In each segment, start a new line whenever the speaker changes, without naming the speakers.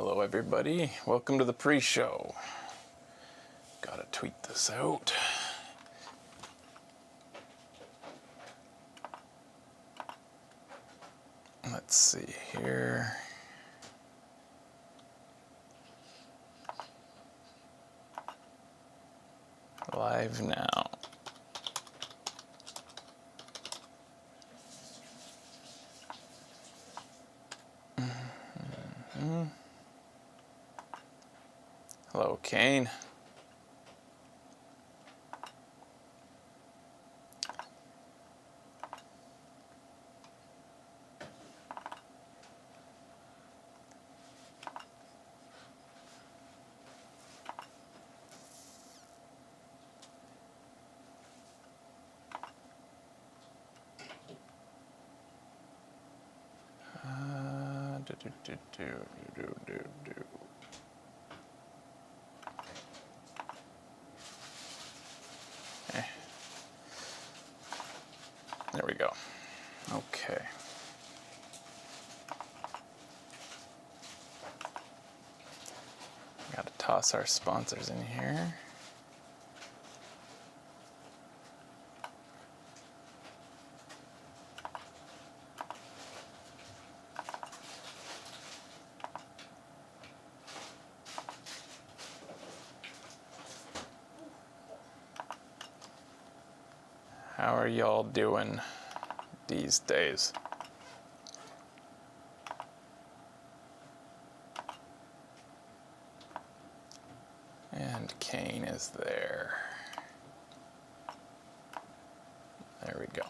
Hello everybody, welcome to the pre-show. Gotta tweet this out. Let's see here. Live now. Hello, Kane. Eh. There we go. Okay. Gotta toss our sponsors in here. How are y'all doing these days? And Kane is there. There we go.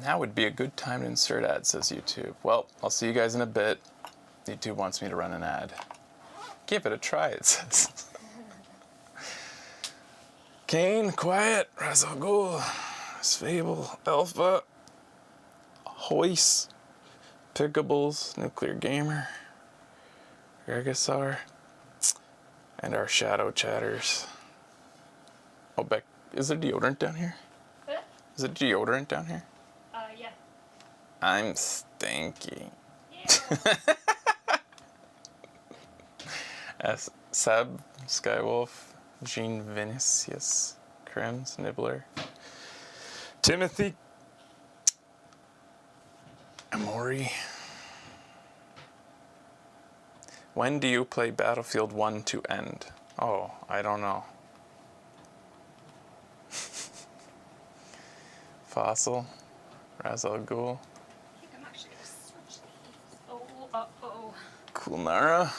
Now would be a good time to insert ads, says YouTube. Well, I'll see you guys in a bit. YouTube wants me to run an ad. Give it a try, it says. Kane, Quiet, Ra's al Ghul, Fable, Alpha, Hoist, Pickables, Nuclear Gamer, Regasar, and our Shadow Chatters. Oh, Beck, is there deodorant down here?
What?
Is it deodorant down here?
Yeah.
I'm stinky.
Yeah.
As Seb, Skywolf, Jean Vinicius, Krems, Nibbler, Timothy, Amori. When do you play Battlefield 1 to end? Oh, I don't know. Fossil, Ra's al Ghul,
I think I'm actually going to switch these. Oh.
Kulnara,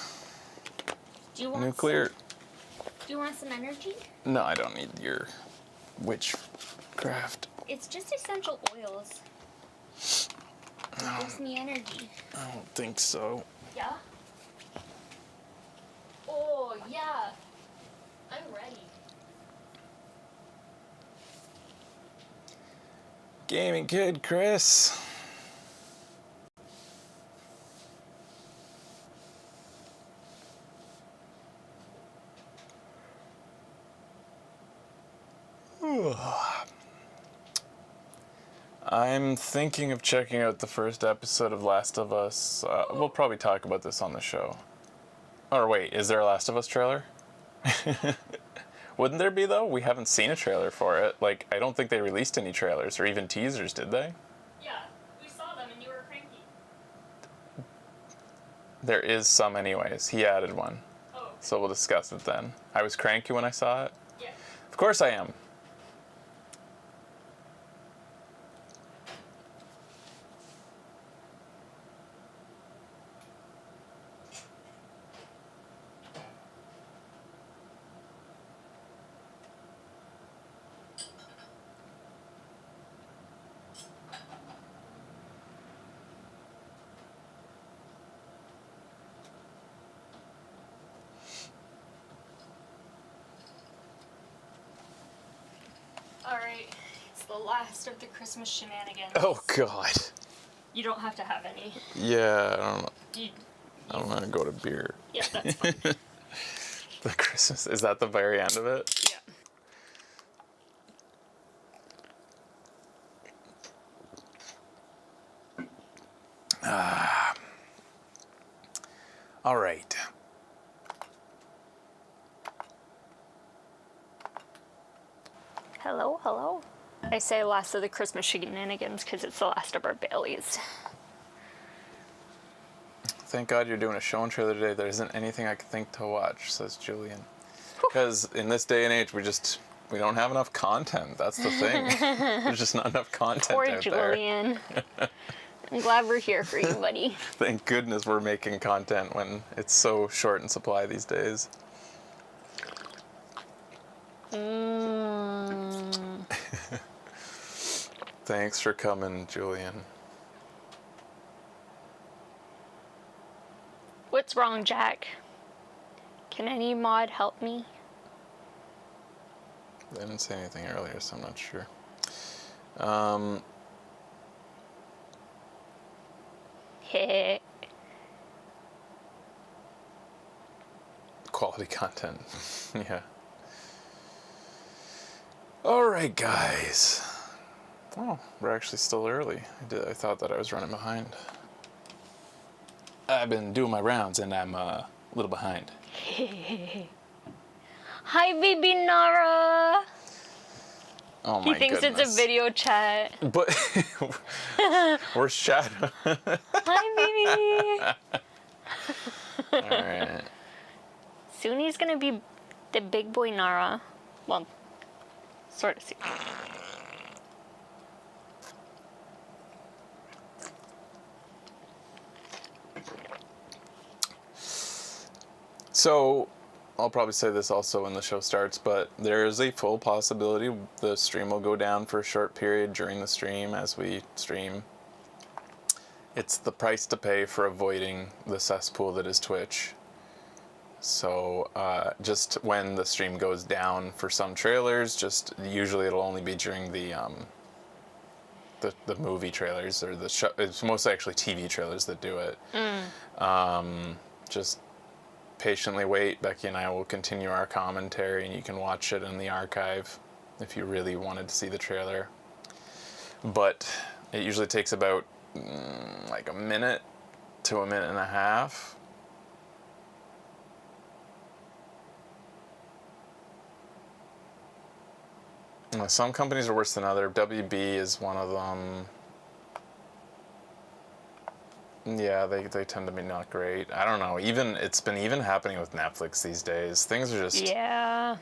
Do you want
Nuclear.
Do you want some energy?
No, I don't need your witchcraft.
It's just essential oils. It gives me energy.
I don't think so.
Yeah? Oh, yeah. I'm ready.
Gaming Kid Chris. I'm thinking of checking out the first episode of Last of Us. We'll probably talk about this on the show. Or wait, is there a Last of Us trailer? Wouldn't there be, though? We haven't seen a trailer for it. Like, I don't think they released any trailers or even teasers, did they?
Yeah, we saw them and you were cranky.
There is some anyways. He added one.
Oh.
So we'll discuss it then. I was cranky when I saw it?
Yeah.
Of course I am.
Alright, it's the last of the Christmas shenanigans.
Oh, God.
You don't have to have any.
Yeah, I don't know.
You,
I'm gonna go to beer.
yeah, that's fine.
The Christmas, is that the very end of it?
Yeah.
All right.
Hello, hello. I say last of the Christmas shenanigans because it's the last of our Baileys.
Thank God you're doing a show and trailer today. There isn't anything I can think to watch, says Julian. Because in this day and age, we don't have enough content. That's the thing. There's just not enough content
Poor
out there.
Julian. I'm glad we're here for you, buddy.
Thank goodness we're making content when it's so short in supply these days. Thanks for coming, Julian.
What's wrong, Jack? Can any mod help me?
I didn't say anything earlier, so I'm not sure.
Heh.
Quality content. Yeah. All right, guys. Oh, we're actually still early. I thought that I was running behind. I've been doing my rounds and I'm a little behind.
Hi, baby Nara.
Oh my
He thinks
goodness.
it's a video chat.
But where's Shadow?
Hi, baby.
All right.
Soon he's gonna be the big boy Nara. Well, sort of soon.
So, I'll probably say this also when the show starts, but there is a full possibility the stream will go down for a short period during the stream as we stream. It's the price to pay for avoiding the cesspool that is Twitch. So, just when the stream goes down for some trailers, just usually it'll only be during the movie trailers or the show. It's mostly actually TV trailers that do it. Just patiently wait. Becky and I will continue our commentary, and you can watch it in the archive if you really wanted to see the trailer. But it usually takes about like a minute to a minute and a half. Some companies are worse than others. WB is one of them. Yeah, they tend to be not great. I don't know. It's been happening with Netflix these days. Things are just.
Yeah.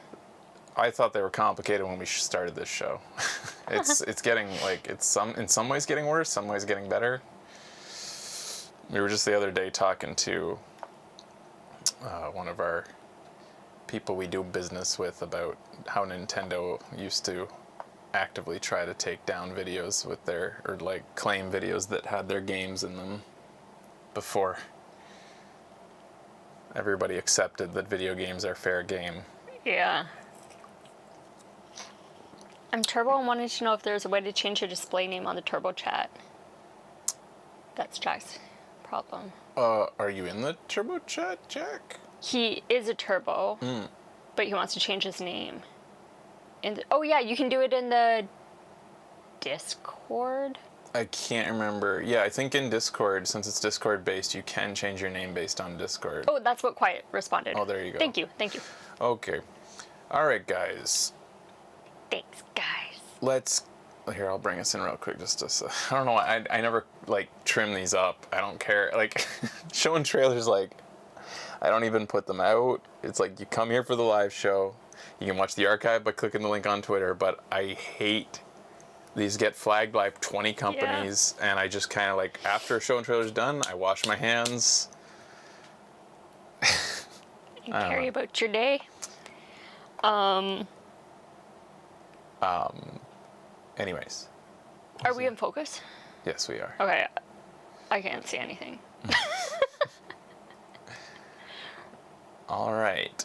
I thought they were complicated when we started this show. it's getting like in some ways getting worse, some ways getting better. We were just the other day talking to one of our people we do business with about how Nintendo used to actively try to take down videos with claim videos that had their games in them before everybody accepted that video games are fair game.
Yeah. I'm Turbo and wanted to know if there's a way to change your display name on the Turbo chat. That's Jack's problem.
Are you in the Turbo chat, Jack?
He is a Turbo, but he wants to change his name. Oh yeah, you can do it in the Discord.
I can't remember. Yeah, I think in Discord, since it's Discord based, you can change your name based on Discord.
Oh, that's what Quiet responded.
Oh, there you go.
Thank you.
Okay. All right, guys.
Thanks, guys.
Here, I'll bring us in real quick. I don't know. I never trim these up. I don't care. Showing trailers, I don't even put them out. It's you come here for the live show. You can watch the archive by clicking the link on Twitter. But I hate these get flagged by 20 companies, and I just kind of after a show and trailer's done, I wash my hands.
And carry about your day.
Anyways.
Are we in focus?
Yes, we are.
Okay. I can't see anything.
All right.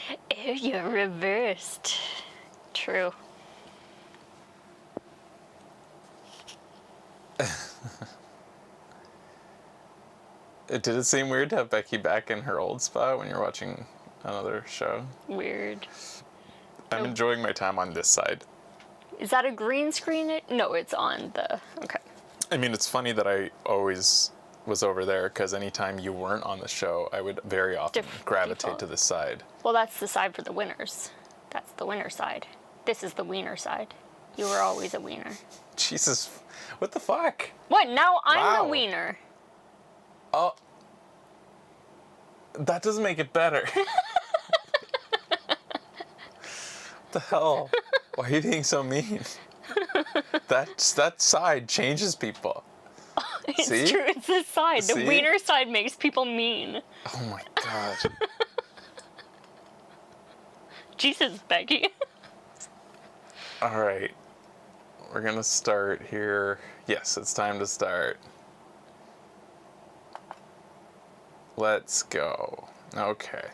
Oh, you're reversed. True.
Did it seem weird to have Becky back in her old spot when you're watching another show?
Weird.
I'm enjoying my time on this side.
Is that a green screen? No, it's on the... Okay.
I mean, it's funny that I always was over there because anytime you weren't on the show, I would very often gravitate
default.
to this side.
Well, that's the side for the winners. That's the winner side. This is the wiener side. You were always a wiener.
Jesus, what the fuck?
What? Now I'm
Wow.
the wiener.
Oh, that doesn't make it better. What the hell? Why are you being so mean? That side changes people.
It's
See?
true. It's the side. The
See?
wiener side makes people mean.
Oh my god.
Jesus, Becky.
All right. We're going to start here. Yes, it's time to start. Let's go. Okay.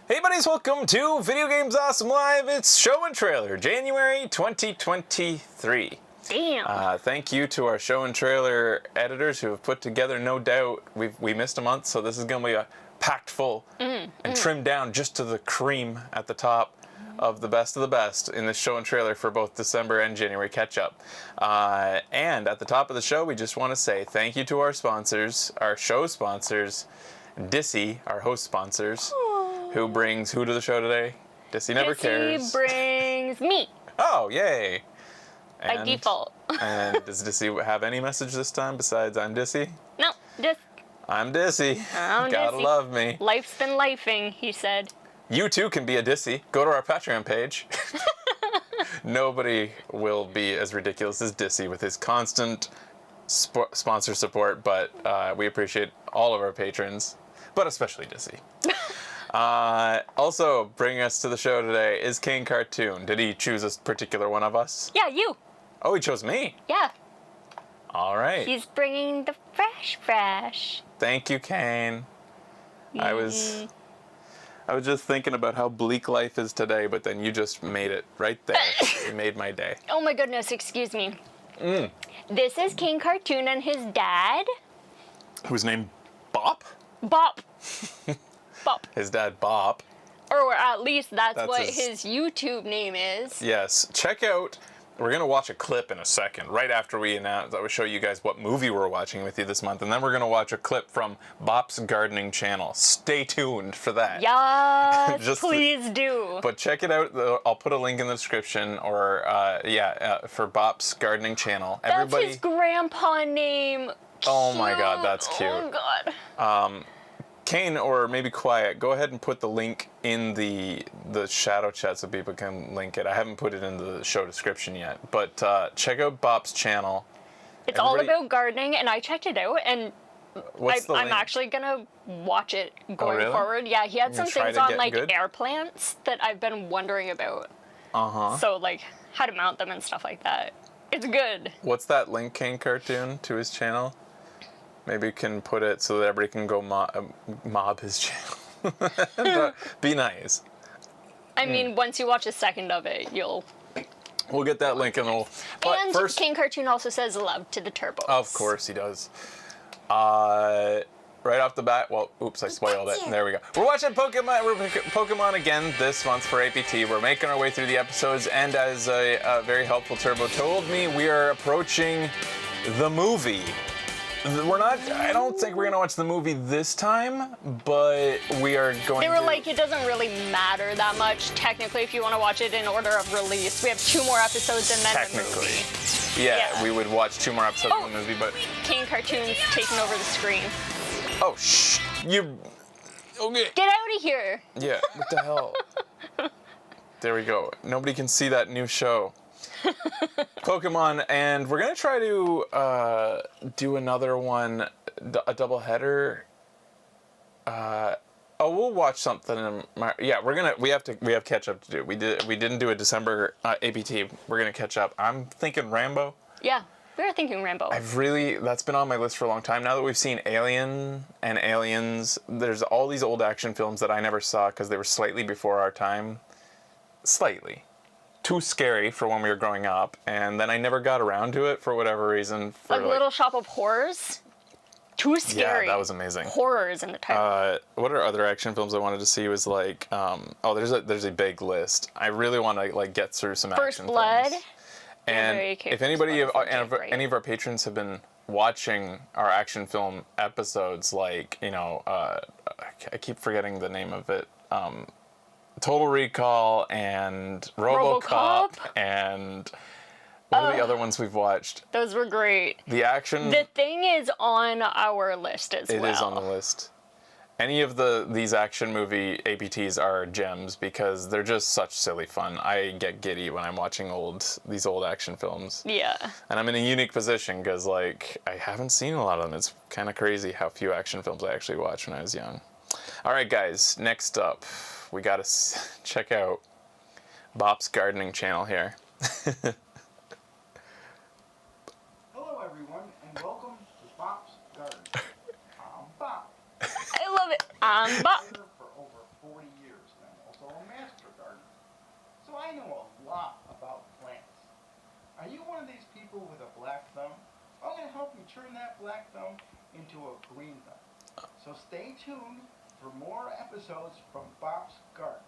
Hey buddies, welcome to Video Games Awesome Live. It's Show and Trailer, January 2023.
Damn.
Thank you to our show and trailer editors who have put together, no doubt, we missed a month, so this is going to be a packed full and trimmed down just to the cream at the top of the best in this show and trailer for both December and January catch-up. And at the top of the show, we just want to say thank you to our sponsors, our show sponsors, Dissy, our host sponsors, who brings who to the show today? Dissy Never Cares.
Dissy brings me
Oh, yay!
by default.
And does Dissy have any message this time besides I'm Dissy?
No, just
I'm Dissy.
I'm
Gotta
Dissy.
love me.
Life's been lifing, he said.
You too can be a Dissy. Go to our Patreon page. Nobody will be as ridiculous as Dissy with his constant sponsor support, but we appreciate all of our patrons, but especially Dissy. Also, bringing us to the show today is Kane Cartoon. Did he choose a particular one of us?
Yeah, you.
Oh, he chose me.
Yeah.
All right.
He's bringing the fresh.
Thank you, Kane. I was just thinking about how bleak life is today, but then you just made it right there. You made my day.
Oh my goodness, excuse me. This is King Cartoon and his dad,
Who's named Bop?
Bop. Bop.
His dad, Bop.
Or at least that's what
his-
his YouTube name is.
Yes. Check out. We're gonna watch a clip in a second, right after we announce. I will show you guys what movie we're watching with you this month, and then we're gonna watch a clip from Bop's gardening channel. Stay tuned for that.
Yes,
Just-
please do.
But check it out. I'll put a link in the description, or for Bop's gardening channel.
That's his grandpa name.
Oh my God,
Cute.
that's cute.
Oh God.
Kane, or maybe Quiet, go ahead and put the link in the shadow chat so people can link it. I haven't put it in the show description yet, but check out Bop's channel.
It's all
Everybody-
about gardening, and I checked it out, and
What's the
I'm
link?
actually gonna watch it going
really?
forward. Yeah, he had some
gonna try
things
to
on
get
like
good?
air plants that I've been wondering about.
Uh-huh.
So like how to mount them and stuff like that. It's good.
What's that link, Kane Cartoon, to his channel? Maybe you can put it so that everybody can go mob his channel. Be nice.
I mean, once you watch a second of it, you'll.
We'll get that link and we'll. But
And
first,
King Cartoon also says love to the turbos.
of course he does. Right off the bat, well, oops, I spoiled it. There we go. We're watching Pokemon. We're Pokemon again this month for APT. We're making our way through the episodes, and as a very helpful Turbo told me, we are approaching the movie. We're not. I don't think we're gonna watch the movie this time, but we are going.
They were
to,
like, it doesn't really matter that much technically if you want to watch it in order of release. We have 2 more episodes and then the
technically.
movie.
Yeah,
Yeah.
we would watch 2 more episodes
Oh.
of the movie, but
King Cartoon's taking over the screen.
oh shh, you. Okay.
Get out of here!
Yeah. What the hell? There we go. Nobody can see that new show. Pokemon, and we're gonna try to do another one, a double header. We'll watch something. We have catch up to do. We didn't do a December APT. We're gonna catch up. I'm thinking Rambo.
Yeah, we were thinking Rambo.
That's been on my list for a long time. Now that we've seen Alien and Aliens, there's all these old action films that I never saw because they were slightly before our time. Slightly. Too scary for when we were growing up, and then I never got around to it for whatever reason.
Like Little Shop of Horrors. Too scary.
Yeah, that was amazing.
Horrors in the title.
What are other action films I wanted to see? Was like, there's a big list. I really want to like get through some
First
action
Blood.
films. And
very okay,
if anybody,
First Blood is
and if
great.
any of our patrons have been watching our action film episodes, like, I keep forgetting the name of it. Total Recall and RoboCop and what are the other ones we've watched?
Those were great.
The action.
The Thing is on our list as well.
It is on the list. Any of these action movie APTs are gems because they're just such silly fun. I get giddy when I'm watching these old action films.
Yeah.
And I'm in a unique position because, like, I haven't seen a lot of them. It's kind of crazy how few action films I actually watched when I was young. All right, guys, next up, we got to check out Bop's gardening channel here.
Hello, everyone, and welcome to Bop's Garden. I'm Bop.
I love it. I'm Bop.
Gardener for over 40 years, and I'm also a master gardener. So I know a lot about plants. Are you one of these people with a black thumb? I'm going to help you turn that black thumb into a green thumb. So stay tuned for more episodes from Bop's Garden.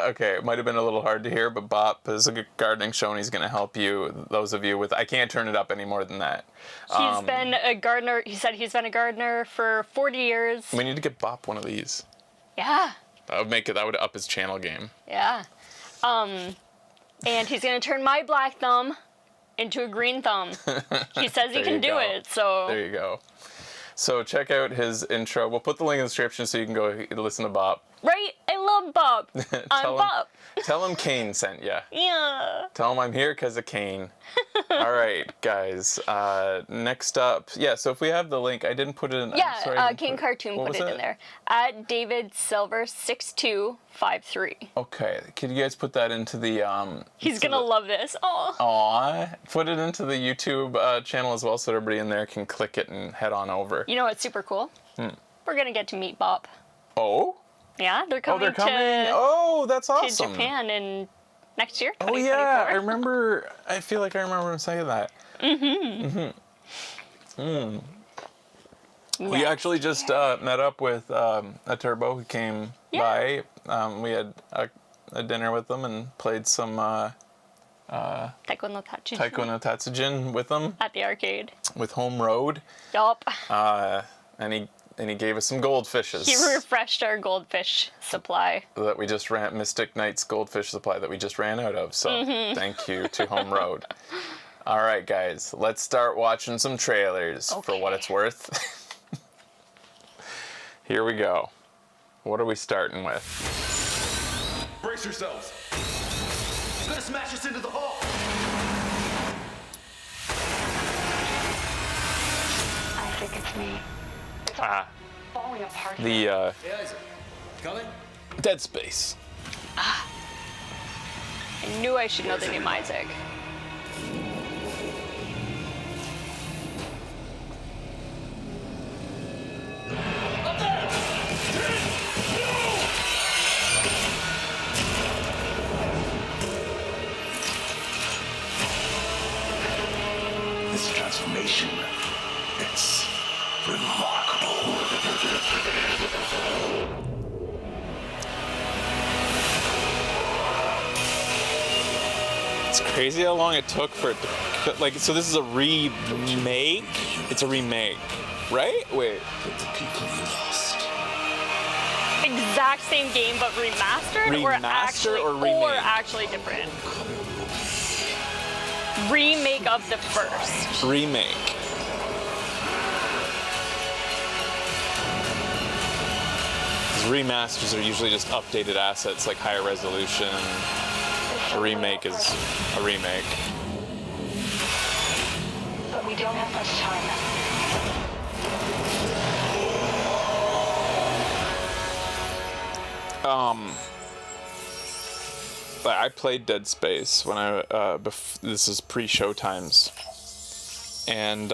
Okay, it might have been a little hard to hear, but Bop is a gardening show, and he's going to help you, those of you with... I can't turn it up any more than that.
He's been a gardener. He said he's been a gardener for 40 years.
We need to get Bop one of these.
Yeah.
That would up his channel game.
Yeah. And he's going to turn my black thumb into a green thumb. He says he
There
can
you
do
go.
it, so...
There you go. So check out his intro. We'll put the link in the description so you can go listen to Bop.
Right? I love Bob. I'm Bob.
Tell him Kane sent ya.
Yeah.
Tell him I'm here because of Kane. All right, guys. Next up, so if we have the link, I didn't put it in.
Yeah, Kane Cartoon
What
put
was
it in there. At David Silver 6253.
Okay, could you guys put that into the
He's gonna love this. Oh.
Aw, put it into the YouTube channel as well, so everybody in there can click it and head on over.
You know what's super cool? We're gonna get to meet Bob.
Oh?
Yeah, they're coming,
they're coming.
to
Oh, that's
to
awesome.
Japan in next year.
Oh yeah, I
2024.
remember. I feel like I remember him saying that. We
Yeah.
actually just met up with a Turbo who came by. We had a dinner with them and played some
Taiko no Tachi.
Taiko no Tatsujin with them
At the arcade.
with Home Road,
Yup.
and he gave us some goldfishes.
He refreshed our goldfish supply.
That we just ran, Mystic Knight's goldfish supply that we just ran out of. So thank you to Home Road. All right, guys, let's start watching some trailers for what it's worth. Here we go. What are we starting with?
Brace yourselves. It's gonna smash us into the hull.
I think it's me. Falling apart.
The
Hey, Isaac. Coming?
Dead Space.
I knew I should know the name Isaac.
This transformation, it's remarkable.
It's crazy how long it took for it to, like, so this is a remake? It's a remake, right? Wait.
The people you lost.
Exact same game, but remastered,
Remaster or remake?
or actually different. Remake of the first.
Remake. Remasters are usually just updated assets, like higher resolution. A remake is a remake.
But we don't have much time.
I played Dead Space when I this is pre-show times, and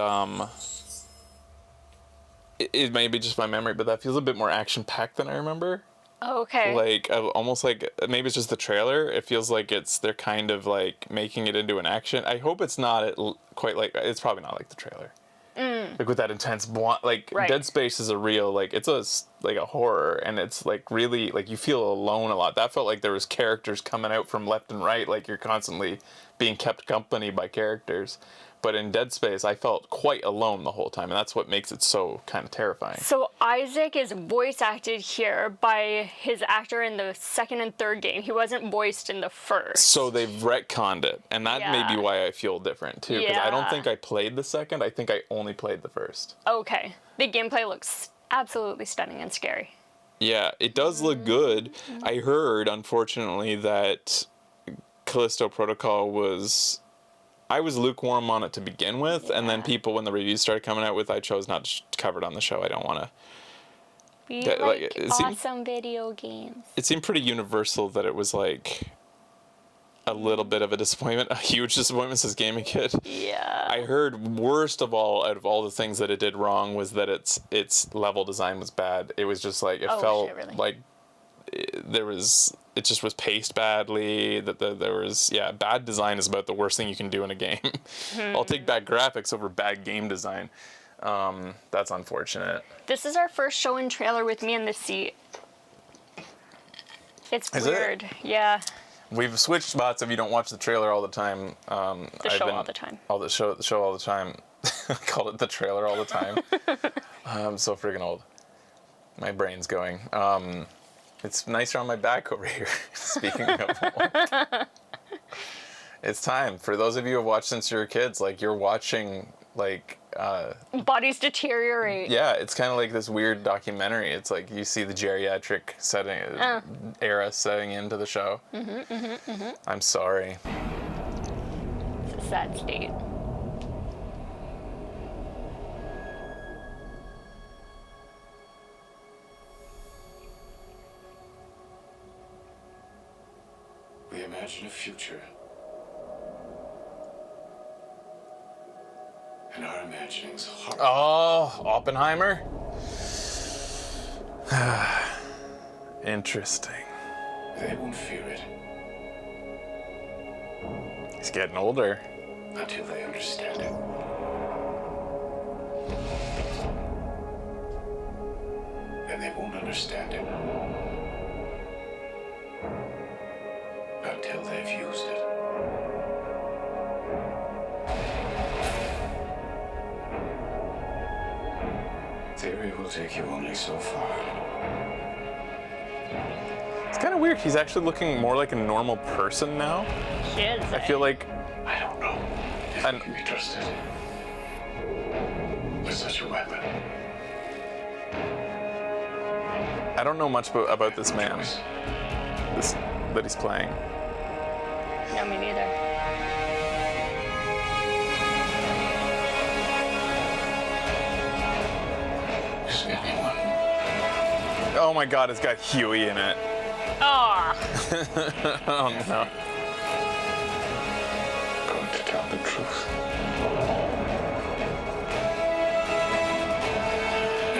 it may be just my memory, but that feels a bit more action-packed than I remember.
Okay.
Like almost like maybe it's just the trailer. It feels like they're kind of like making it into an action. I hope it's not quite like, it's probably not like the trailer. Like with that intense like
Right.
Dead Space is a real, like, it's a horror, and it's like really like you feel alone a lot. That felt like there was characters coming out from left and right, like you're constantly being kept company by characters. But in Dead Space, I felt quite alone the whole time, and that's what makes it so kind of terrifying.
So Isaac is voice acted here by his actor in the second and third game. He wasn't voiced in the first.
So they've retconned it, and that may be
Yeah.
why I feel different too. Because I don't
Yeah.
think I played the second. I think I only played the first.
Okay. The gameplay looks absolutely stunning and scary.
Yeah, it does look good. I heard, unfortunately, that Callisto Protocol was... I was lukewarm on it to begin with, and then people, when the reviews started coming out with, I chose not to cover it on the show. I don't want to...
We
That, like,
like
it seemed-
awesome video games.
It seemed pretty universal that it was like a little bit of a disappointment, a huge disappointment as gaming kid.
Yeah.
I heard worst of all, out of all the things that it did wrong, was that its level design was bad. It was just like, it
Oh,
felt
shit, really?
like it just was paced badly, that there was, bad design is about the worst thing you can do in a game. I'll take bad graphics over bad game design. That's unfortunate.
This is our first show and trailer with me in the seat. It's
Is it?
weird. Yeah.
We've switched spots if you don't watch the trailer all the time.
The show all the time.
The show all the time. I call it the trailer all the time. I'm so freaking old. My brain's going. It's nicer on my back over here. Speaking of old. It's time. For those of you who have watched since you were kids, like, you're watching, like...
Bodies deteriorate.
Yeah, it's kind of like this weird documentary. It's like you see the geriatric era setting into the show. I'm sorry.
It's a sad state.
We imagine a future. And our imaginings horrible.
Oh, Oppenheimer? Interesting.
They won't fear it
He's getting older.
until they understand it. And they won't understand it until they've used it. Theory will take you only so far.
It's kind of weird. He's actually looking more like a normal person now.
She is.
I feel like...
I don't know if
And-
it can be trusted with such a weapon.
I don't know much about this man
Choice.
that he's playing.
No, me neither.
Is anyone
Oh my god, it's got Huey in it.
Ah.
Oh no.
going to tell the truth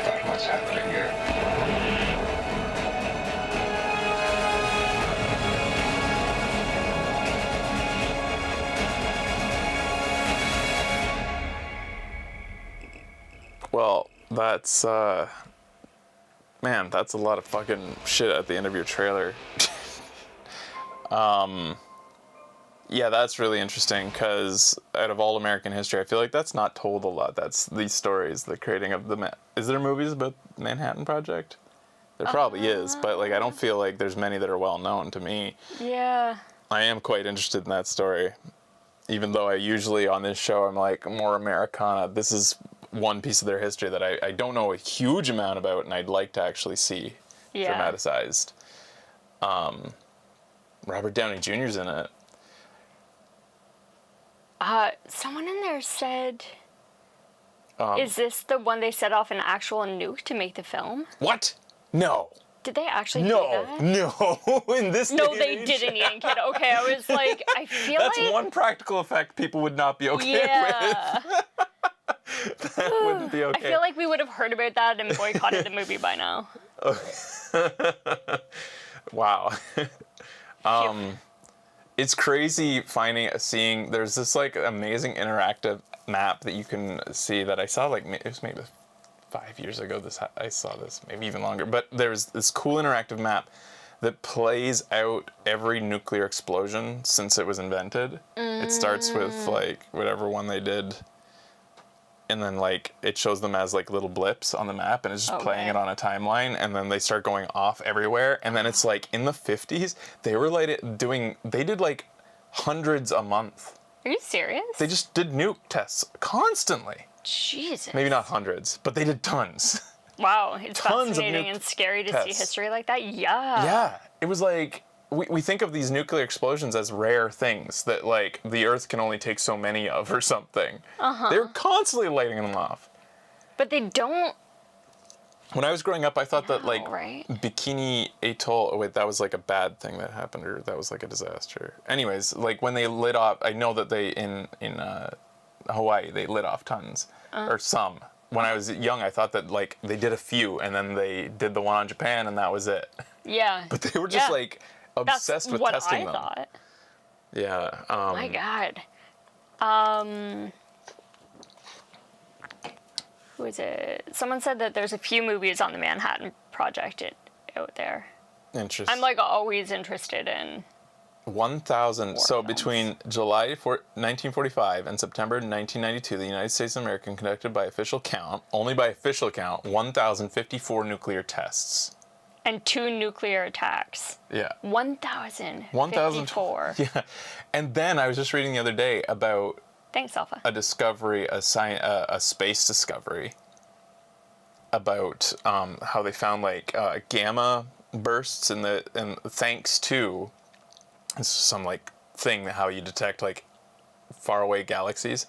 about what's happening here?
Well, that's, man, that's a lot of fucking shit at the end of your trailer. Yeah, that's really interesting, because out of all American history, I feel like that's not told a lot. That's these stories, the creating of the... Is there movies about Manhattan Project? There probably is, but like I don't feel like there's many that are well known to me.
Yeah.
I am quite interested in that story. Even though I usually on this show I'm like more Americana, this is one piece of their history that I don't know a huge amount about, and I'd like to actually see dramatized. Robert Downey Jr.'s in it.
Someone in there said,
Um,
is this the one they set off an actual nuke to make the film?
What? No.
Did they actually do
No.
that?
No. In this
No,
day and
they
age,
didn't, Yankid. Okay, I was like, I feel
That's
like...
one practical effect people would not be okay
Yeah.
with. That wouldn't be okay.
I feel like we would have heard about that and boycotted the movie by now.
Wow. It's crazy seeing, there's this like amazing interactive map that you can see that I saw like, it was maybe 5 years ago I saw this, maybe even longer, but there's this cool interactive map that plays out every nuclear explosion since it was invented. It starts with like whatever one they did, and then like it shows them as like little blips on the map, and it's just playing it on a timeline, and then they start going off everywhere, and then it's like in the 50s they were like they did like hundreds a month.
Are you serious?
They just did nuke tests constantly.
Jesus.
Maybe not hundreds, but they did tons.
Wow, it's
Tons of
fascinating
nuke
and scary to see
tests.
history like that. Yeah.
Yeah, it was like we think of these nuclear explosions as rare things that like the Earth can only take so many of or something. They were constantly lighting them off.
But they don't.
When I was growing up, I thought that like
right?
Bikini Atoll. Oh wait, that was like a bad thing that happened, or that was like a disaster. Anyways, like when they lit off, I know that they in Hawaii they lit off tons or some. When I was young, I thought that like they did a few, and then they did the one on Japan, and that was it.
Yeah.
But they were just like obsessed
That's
with
what
testing
I
them.
thought.
Yeah.
My God. Who is it? Someone said that there's a few movies on the Manhattan Project out there.
Interesting.
I'm like always interested in.
1,000. So
films.
between July 1945 and September 1992, the United States of America conducted only by official count, 1,054 nuclear tests.
And 2 nuclear attacks.
Yeah.
1,054.
Yeah. And then I was just reading the other day about
Thanks, Alpha.
a discovery, a space discovery about how they found like gamma bursts and thanks to some like thing how you detect like faraway galaxies.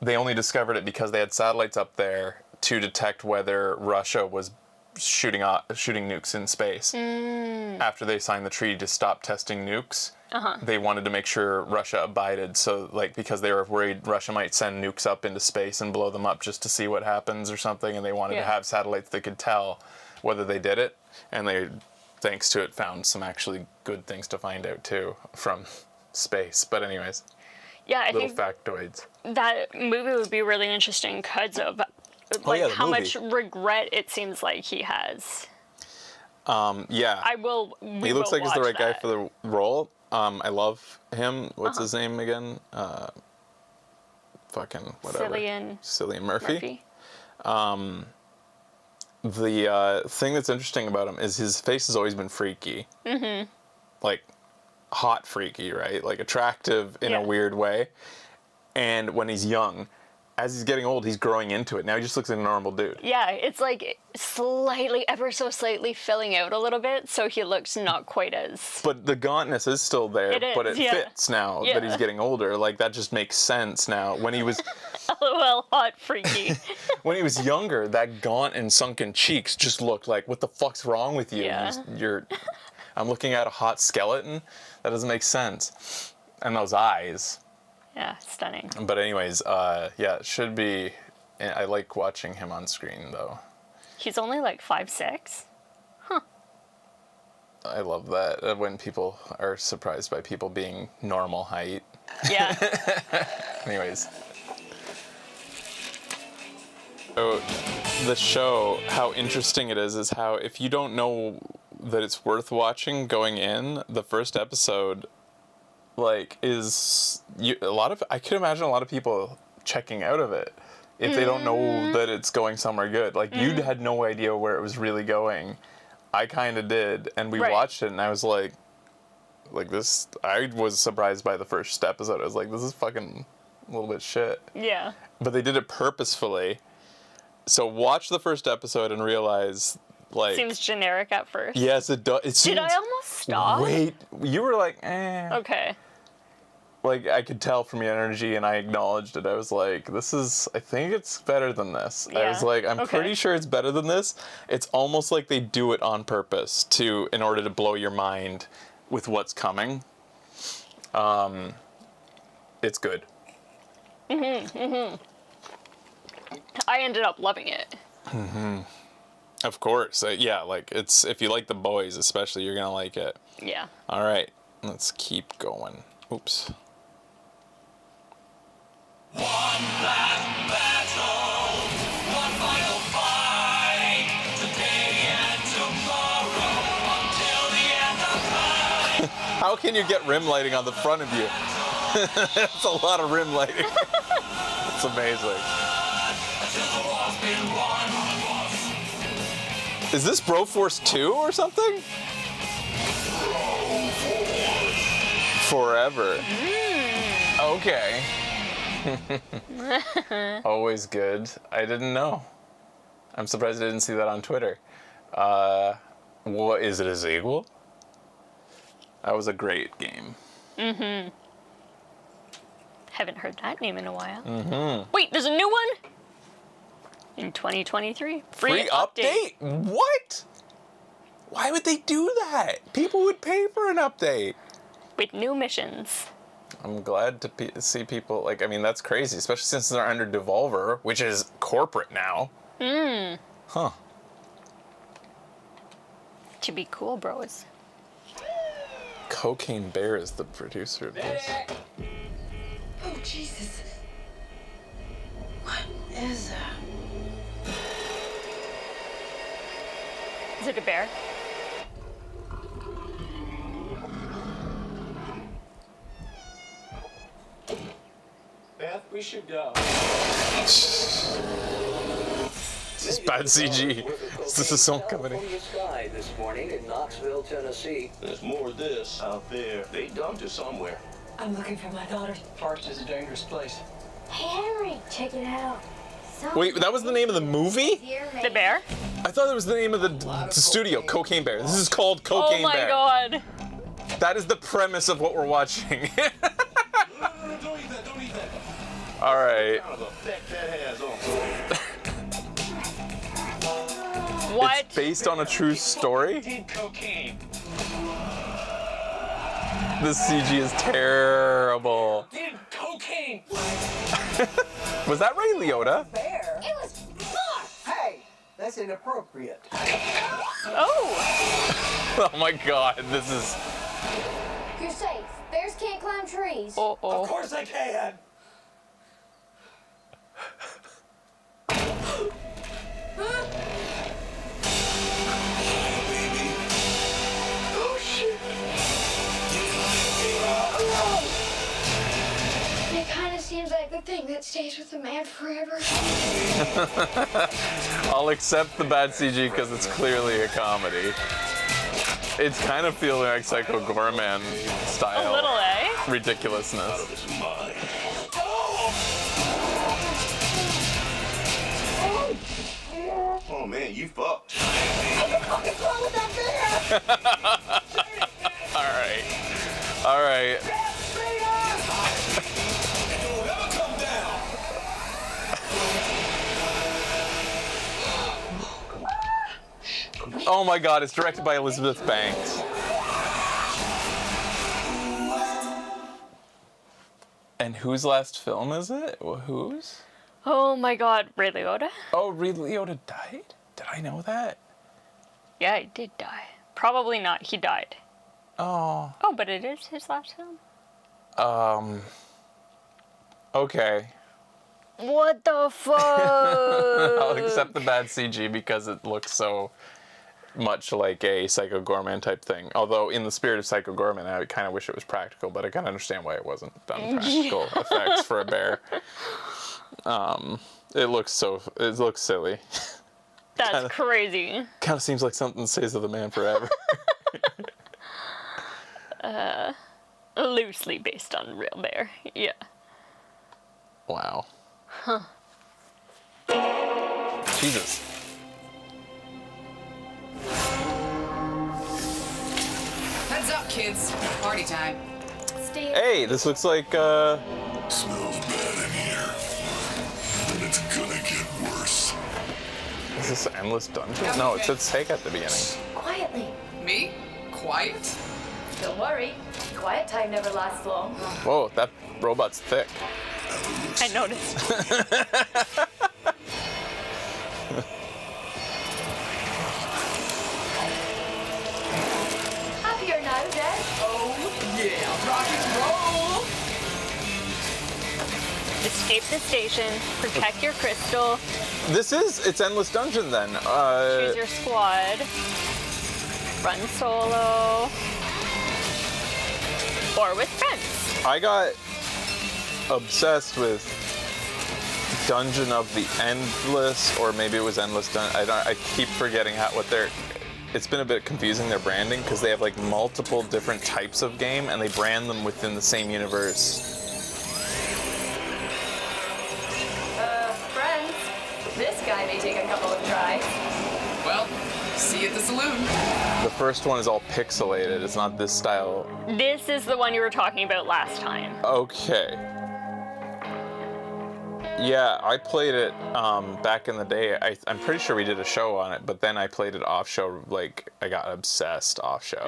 They only discovered it because they had satellites up there to detect whether Russia was shooting nukes in space. After they signed the treaty to stop testing nukes, they wanted to make sure Russia abided. So like because they were worried Russia might send nukes up into space and blow them up just to see what happens or something, and they wanted to have satellites that could tell whether they did it, and they, thanks to it, found some actually good things to find out too from space. But anyways,
Yeah, I
little
think
factoids.
that movie would be really interesting because of like
yeah, the
how
movie.
much regret it seems like he has.
Yeah. He looks like he's the right guy for the role. I love him. What's his name again? Fucking whatever. Cillian Murphy. The thing that's interesting about him is his face has always been freaky. Mm-hmm. Like, hot freaky, right? Like, attractive in a weird way. And when he's young, as he's getting old, he's growing into it. Now he just looks like a normal dude.
Yeah, it's like slightly, ever so slightly filling out a little bit, so he looks not quite as...
But the gauntness is still there,
It is,
but it fits now that he's getting older. Like, that just makes sense now. When he was...
LOL, hot freaky.
When he was younger, that gaunt and sunken cheeks just looked like, what the fuck's wrong with you?
Yeah.
I'm looking at a hot skeleton? That doesn't make sense. And those eyes.
Yeah, stunning.
But anyways, it should be... I like watching him on screen, though.
He's only like 5'6".
I love that, when people are surprised by people being normal height.
Yeah.
Anyways. So, the show, how interesting it is how if you don't know that it's worth watching going in, the first episode, like, I could imagine a lot of people checking out of it if they don't know that it's going somewhere good. Like, you had no idea where it was really going. I kind of did, and we watched it, and I was like this, I was surprised by the first episode. I was like, this is fucking a little bit shit.
Yeah.
But they did it purposefully. So watch the first episode and realize, like...
Seems generic at first.
Yes, it does.
Did I almost stop?
Wait, you were like, eh.
Okay.
Like, I could tell from your energy, and I acknowledged it. I was like, I think it's better than this. I was like, I'm pretty sure it's better than this. It's almost like they do it on purpose in order to blow your mind with what's coming. It's good.
I ended up loving it.
Of course. Like, it's, if you like The Boys, especially, you're going to like it.
Yeah.
All right, let's keep going. Oops. How can you get rim lighting on the front of you? That's a lot of rim lighting. It's amazing. Is this Broforce 2 or something? Forever. Okay. Always good. I didn't know. I'm surprised I didn't see that on Twitter. What is it, a sequel? That was a great game.
Mm-hmm. Haven't heard that name in a while. Mm-hmm. Wait, there's a new one? In 2023? Free update?
What? Why would they do that? People would pay for an update.
With new missions.
I'm glad to see people, like, I mean, that's crazy, especially since they're under Devolver, which is corporate now. Huh.
To be cool, bros.
Cocaine Bear is the producer of this.
Oh, Jesus. What is that?
Is it a bear?
Beth, we should go.
This is bad CG. This is so comedy.
From the sky this morning in Knoxville, Tennessee.
There's more of this out there. They dumped it somewhere.
I'm looking for my daughter.
Forest is a dangerous place.
Hey Henry, check it out.
Wait, that was the name of the movie?
The bear?
I thought that was the name of the studio, Cocaine Bear. This is called Cocaine Bear.
Oh my god.
That is the premise of what we're watching.
No, don't eat that, don't eat that.
All right.
What kind of effect that has on
What?
It's based on a true story?
Did cocaine.
This CG is terrible.
Did cocaine.
Was that Ray Liotta?
Bear?
It was fun.
Hey, that's inappropriate.
Oh.
Oh my god, this is...
You're safe. Bears can't climb trees.
Uh-oh.
Of course I can.
Oh, shit.
It kind of seems like the thing that stays with a man forever.
I'll accept the bad CG because it's clearly a comedy. It's kind of feeling like Psycho Gorman style.
A little, eh?
Ridiculousness.
It's mine. Oh man, you fucked.
Alright. Alright.
Come down.
Oh my god, it's directed by Elizabeth Banks. And whose last film is it? Whose?
Oh my god, Ray Liotta?
Oh, Ray Liotta died? Did I know that?
Yeah, he did die. Probably not, he died.
Oh.
Oh, but it is his last film.
Okay.
What the fuck?
I'll accept the bad CG because it looks so much like a Psycho Gorman type thing. Although, in the spirit of Psycho Gorman, I kind of wish it was practical, but I can understand why it wasn't done practical effects for a bear. It looks silly.
That's crazy.
Kind of seems like something Stays with a Man Forever.
Loosely based on real bear. Yeah.
Wow. Huh. Jesus.
Heads up, kids. Party time.
Stay.
Hey, this looks like,
Smells bad in here. And it's gonna get worse.
is this Endless Dungeon? No, it said Sega at the beginning.
Quietly.
Me? Quiet?
Don't worry. Quiet time never lasts long.
Whoa, that robot's thick.
I noticed.
Happier now, Dad.
Oh, yeah. Rock and roll.
Escape the station, protect your crystal,
It's Endless Dungeon then.
choose your squad, run solo. or with friends.
I got obsessed with Dungeon of the Endless, or maybe it was Endless Dungeon. I keep forgetting what they're. It's been a bit confusing, their branding, because they have like multiple different types of game and they brand them within the same universe.
Friends, this guy may take a couple of tries.
Well, see you at the saloon.
The first one is all pixelated. It's not this style.
This is the one you were talking about last time.
Okay. Yeah, I played it back in the day. I'm pretty sure we did a show on it, but then I played it off show. Like, I got obsessed off show.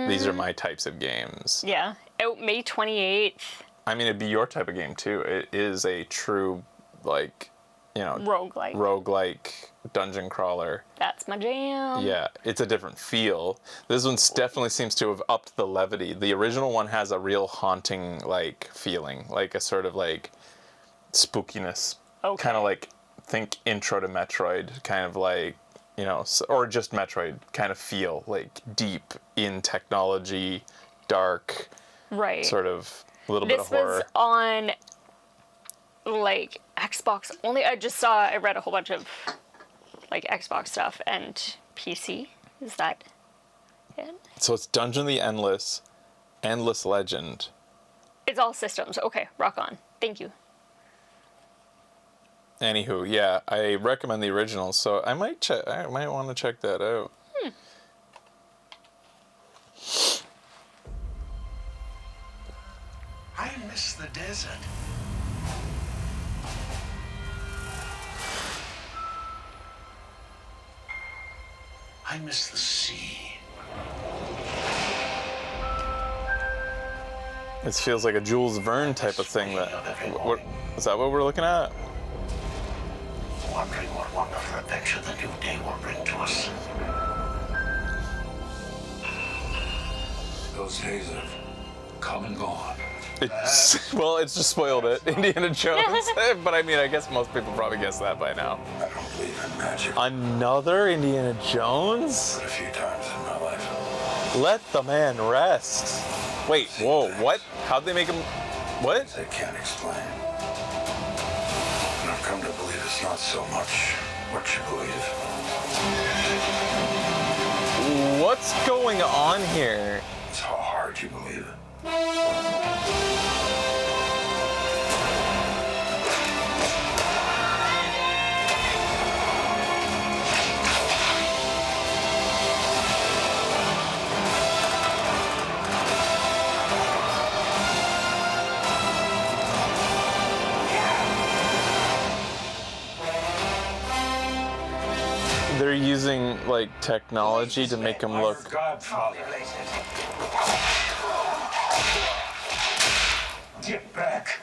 These are my types of games.
Yeah, out May 28th.
I mean, it'd be your type of game too. It is a true, like, you know, roguelike dungeon crawler.
That's my jam.
Yeah, it's a different feel. This one definitely seems to have upped the levity. The original one has a real haunting, like, feeling, like a sort of like spookiness, kind of like, think Intro to Metroid, kind of like, you know, or just Metroid kind of feel, like deep in technology, dark,
right,
sort of a little bit of horror.
This was on like Xbox only. I read a whole bunch of like Xbox stuff and PC. Is that it?
So it's Dungeon of the Endless Legend.
It's all systems. Okay, rock on. Thank you.
Anywho, yeah, I recommend the original, so I might want to check that out.
I miss the desert. I miss the sea.
This feels like a Jules Verne type of thing. Is that what we're looking at?
Wondering what wonderful adventure the new day will bring to us. Those days have come and gone.
It's just spoiled it. Indiana Jones. But I mean, I guess most people probably guessed that by now.
I don't believe in magic.
Another Indiana Jones?
But a few times in my life.
Let the man rest. Wait, whoa, what? How'd they make him... What?
I can't explain. And I've come to believe it's not so much what you believe.
What's going on here?
It's how hard you believe it.
They're using, like, technology to make him look...
Godfather. Get back.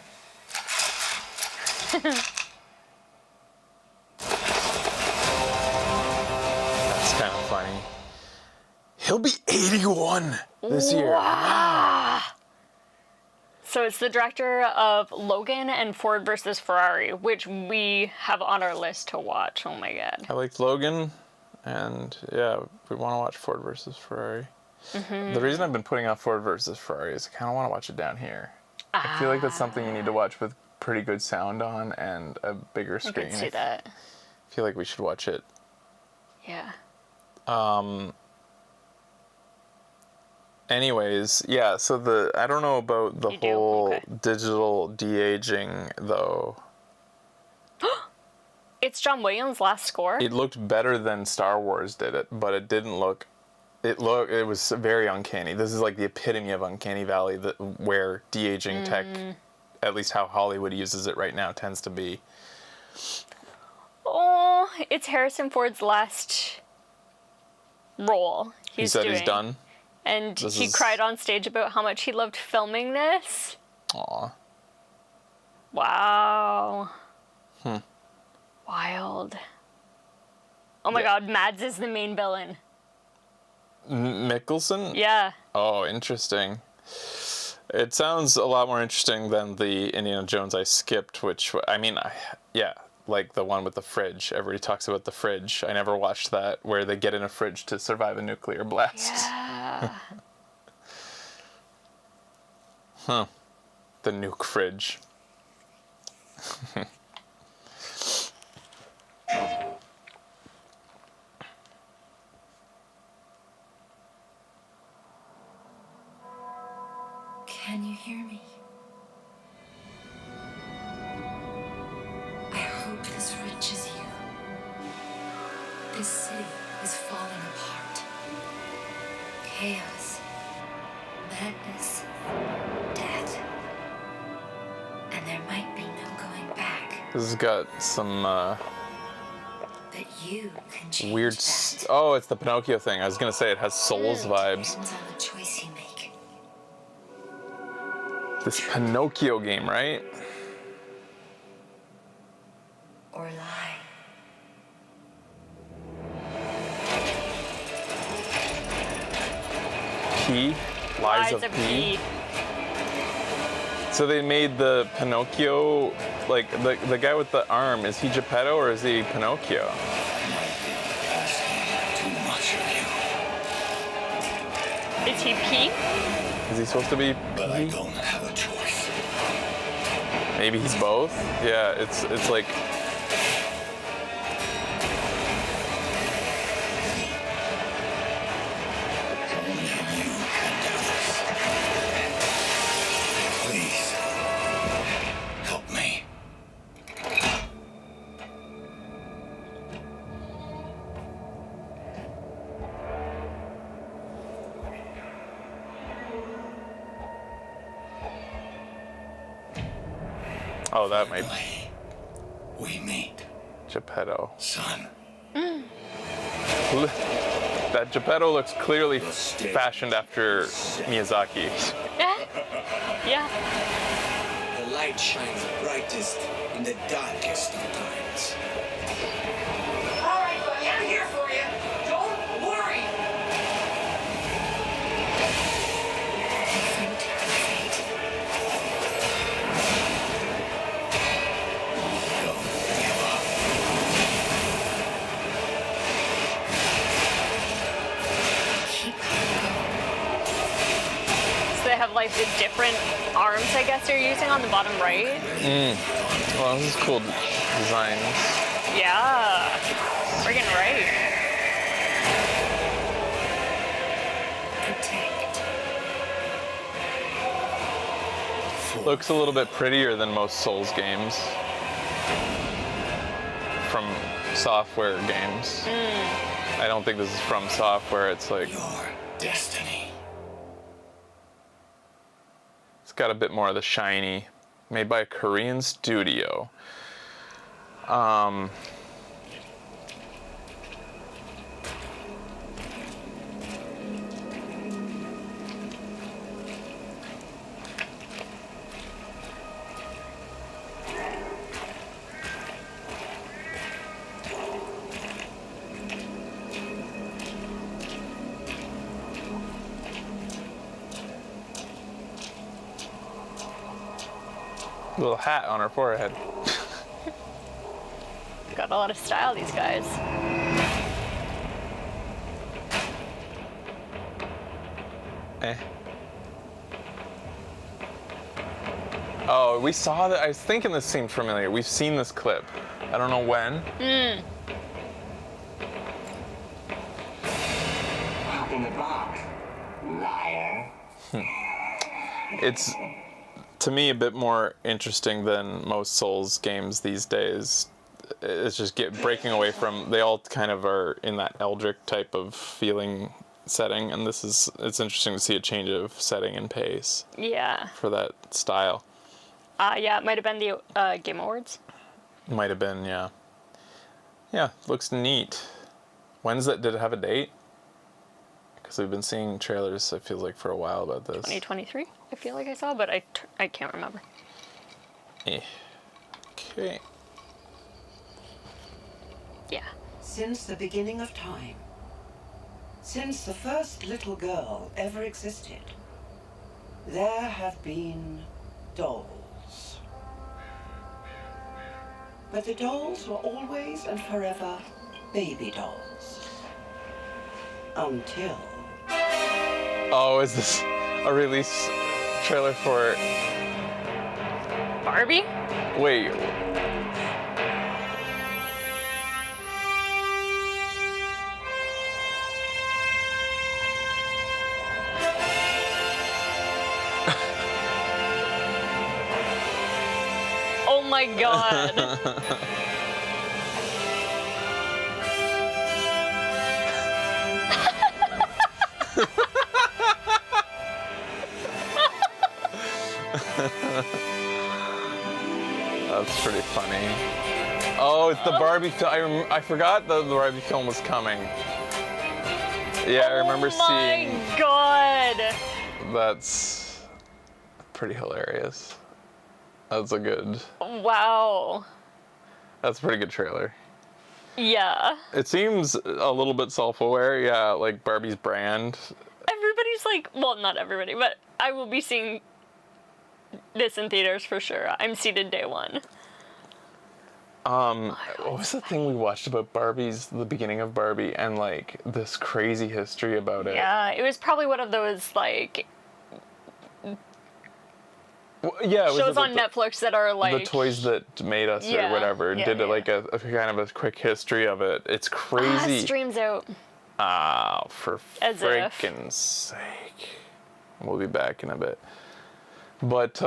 That's kind of funny. He'll be 81 this year. Wow.
So it's the director of Logan and Ford versus Ferrari, which we have on our list to watch. Oh my god.
I liked Logan, and yeah, we want to watch Ford versus Ferrari. The reason I've been putting off Ford versus Ferrari is I kind of want to watch it down here. I feel like that's something you need to watch with pretty good sound on and a bigger screen.
I can see that.
I feel like we should watch it.
Yeah.
Anyways, yeah, so I don't know about the whole digital de-aging, though.
It's John Williams' last score?
It looked better than Star Wars did it, but it didn't look... It was very uncanny. This is like the epitome of Uncanny Valley, where de-aging tech, at least how Hollywood uses it right now, tends to be.
Oh, it's Harrison Ford's last role.
He said he's done?
And he cried on stage about how much he loved filming this.
Aw.
Wow. Wild. Oh my god, Mads is the main villain.
Mickelson?
Yeah.
Oh, interesting. It sounds a lot more interesting than the Indiana Jones I skipped, which, I mean, yeah, like the one with the fridge. Everybody talks about the fridge. I never watched that, where they get in a fridge to survive a nuclear blast.
Yeah.
Huh. The nuke fridge.
Can you hear me? I hope this reaches you. This city is falling apart. Chaos, madness, death. And there might be no going back.
This has got some
But you can change
weird.
that.
Oh, it's the Pinocchio thing. I was gonna say it has Souls vibes.
Depends on the choice you make.
This Pinocchio game, right?
Or lie.
P. Lies of P. So they made the Pinocchio, like the guy with the arm. Is he Geppetto or is he Pinocchio?
Too much of you.
Is he P?
Is he supposed to be?
But I don't have a choice.
Maybe he's both. Yeah, it's like.
Only you can do this. Please, help me.
Oh, that might
We meet,
Geppetto.
son.
That Geppetto looks clearly fashioned after Miyazaki.
Yeah.
The light shines brightest in the darkest of times.
All right, buddy, I'm here for you. Don't worry.
Different fate.
Don't give up.
Keep going.
So they have like the different arms, I guess they're using on the bottom right.
Well, this is cool designs.
Yeah. Friggin' right.
Protect.
Looks a little bit prettier than most Souls games. From software games. I don't think this is from software. It's like
Your destiny.
it's got a bit more of the shiny. Made by a Korean studio. Little hat on her forehead.
Got a lot of style, these guys.
Eh. Oh, we saw that. I was thinking this seemed familiar. We've seen this clip. I don't know when.
In the box, liar.
It's, to me, a bit more interesting than most Souls games these days. It's just breaking away from. They all kind of are in that Eldritch type of feeling setting, and it's interesting to see a change of setting and pace
Yeah.
for that style.
Yeah, it might have been the Game Awards.
Might have been, yeah. Yeah, looks neat. When's that? Did it have a date? Because we've been seeing trailers, I feel like, for a while about this.
2023, I feel like I saw, but I can't remember.
Okay.
Yeah.
Since the beginning of time, since the first little girl ever existed, there have been dolls. But the dolls were always and forever baby dolls. Until...
Oh, is this a release Trailer for.
Barbie?
Wait.
Oh my god.
That's pretty funny. Oh, it's the Barbie film. I forgot the Barbie film was coming. Yeah, I remember seeing.
Oh my god.
That's pretty hilarious. That's a good.
Wow.
That's a pretty good trailer.
Yeah.
It seems a little bit self-aware. Yeah, like Barbie's brand.
Everybody's like, well, not everybody, but I will be seeing this in theaters for sure. I'm seated day one.
What was the thing we watched about Barbie's, the beginning of Barbie, and like this crazy history about it?
Yeah, it was probably one of those like
Yeah, it was
shows on
the,
Netflix that are like
the toys that made us
Yeah,
or whatever.
yeah,
Did it
yeah.
like a kind of a quick history of it. It's crazy.
streams out.
For
As if.
freaking sake. We'll be back in a bit. But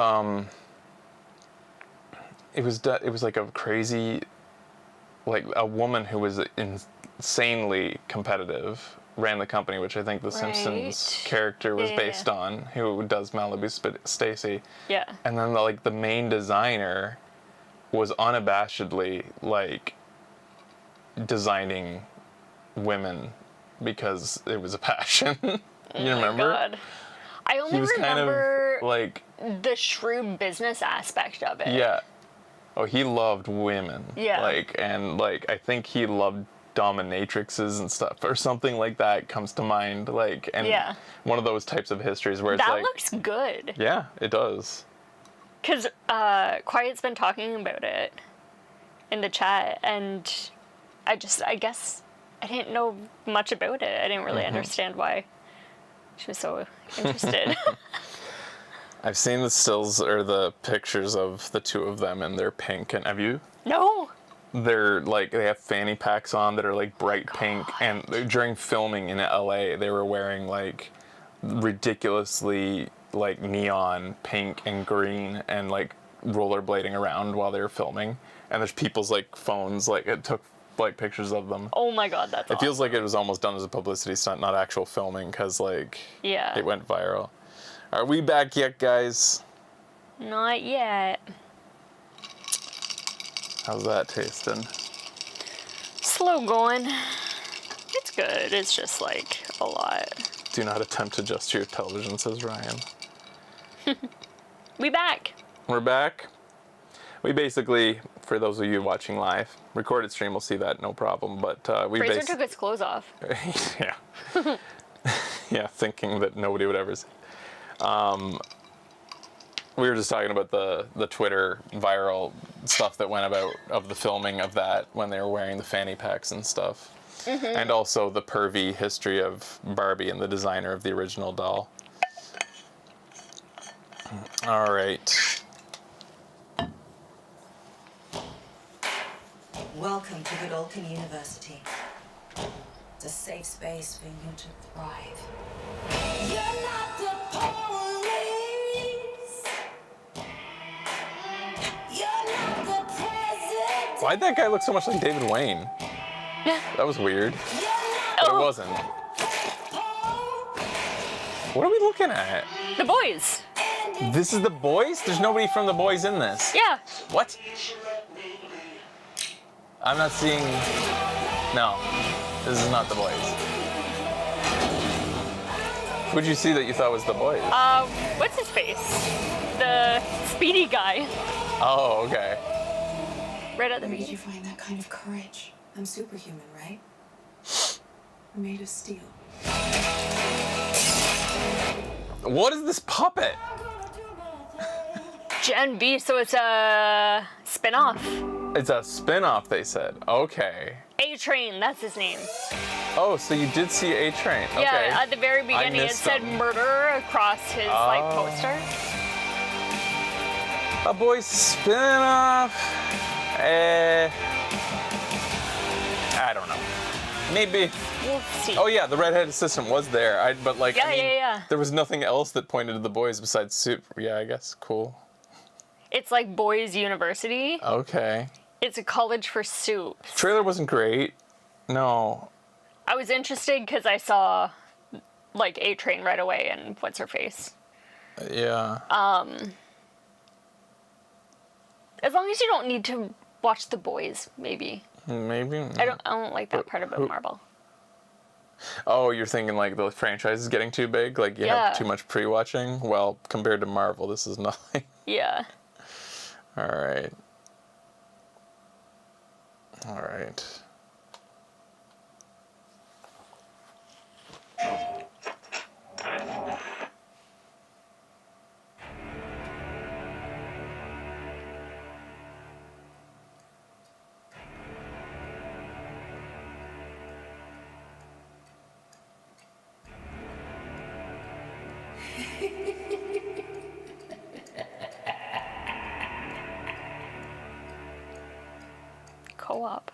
it was like a crazy, like a woman who was insanely competitive ran the company, which I think the Simpsons character was
Yeah.
based on, who does Malibu Stacy.
Yeah.
And then the main designer was unabashedly like designing women because it was a passion. You remember?
God. I only
He was
remember
kind of like
the shrewd business aspect of it.
yeah. Oh, he loved women.
Yeah.
I think he loved dominatrixes and stuff or something like that comes to mind.
Yeah.
One of those types of histories where it's
That
like
looks good.
yeah, it does.
Because Quiet's been talking about it in the chat, and I guess I didn't know much about it. I didn't really understand why she was so interested.
I've seen the stills or the pictures of the two of them and they're pink. And have you?
No.
They're like, they have fanny packs on that are like bright pink. And during filming in LA, they were wearing like ridiculously like neon pink and green and like rollerblading around while they were filming. And there's people's like phones, like it took like pictures of them.
Oh my god, that's
It feels like it was almost done as a publicity stunt, not actual filming, because like
Yeah.
it went viral. Are we back yet, guys?
Not yet.
How's that tasting?
Slow going. It's good. It's just like a lot.
Do not attempt to adjust your television, says Ryan.
We back.
We're back. We basically, for those of you watching live, recorded stream will see that, no problem. But we
Fraser took its clothes off.
yeah. Yeah, thinking that nobody would ever see. We were just talking about the Twitter viral stuff that went about of the filming of that when they were wearing the fanny packs and stuff. And also the pervy history of Barbie and the designer of the original doll. All right.
Welcome to Godolphin University. It's a safe space for you to thrive. You're not the police. You're not the president.
Why'd that guy look so much like David Wayne? That was weird. But it wasn't. What are we looking at?
The boys.
This is the boys? There's nobody from the boys in this.
Yeah.
What? I'm not seeing. No, this is not the boys. Who'd you see that you thought was the boys?
What's his face? The speedy guy.
Oh, okay.
Right at the
Where did
beginning.
you find that kind of courage? I'm superhuman, right? I'm made of steel.
What is this puppet?
Gen B, so it's a spin-off.
It's a spin-off, they said. Okay.
A-Train, that's his name.
Oh, so you did see A-Train. Okay.
Yeah, at the very beginning it
missed
said
them.
murder across his like poster.
A Boys spin-off. I don't know. Maybe.
We'll see.
Oh yeah, the redheaded assistant was there. But like,
Yeah,
I mean,
yeah.
there was nothing else that pointed to the Boys besides Super. Yeah, I guess. Cool.
It's like Boys University.
Okay.
It's a college for soups.
Trailer wasn't great. No.
I was interested because I saw like A-Train right away and what's her face.
Yeah.
As long as you don't need to watch The Boys, maybe.
Maybe.
I don't like that part about Marvel.
Oh, you're thinking like the franchise is getting too big? Like you have too much pre-watching? Well, compared to Marvel, this is nothing.
Yeah.
All right. All right.
Co-op.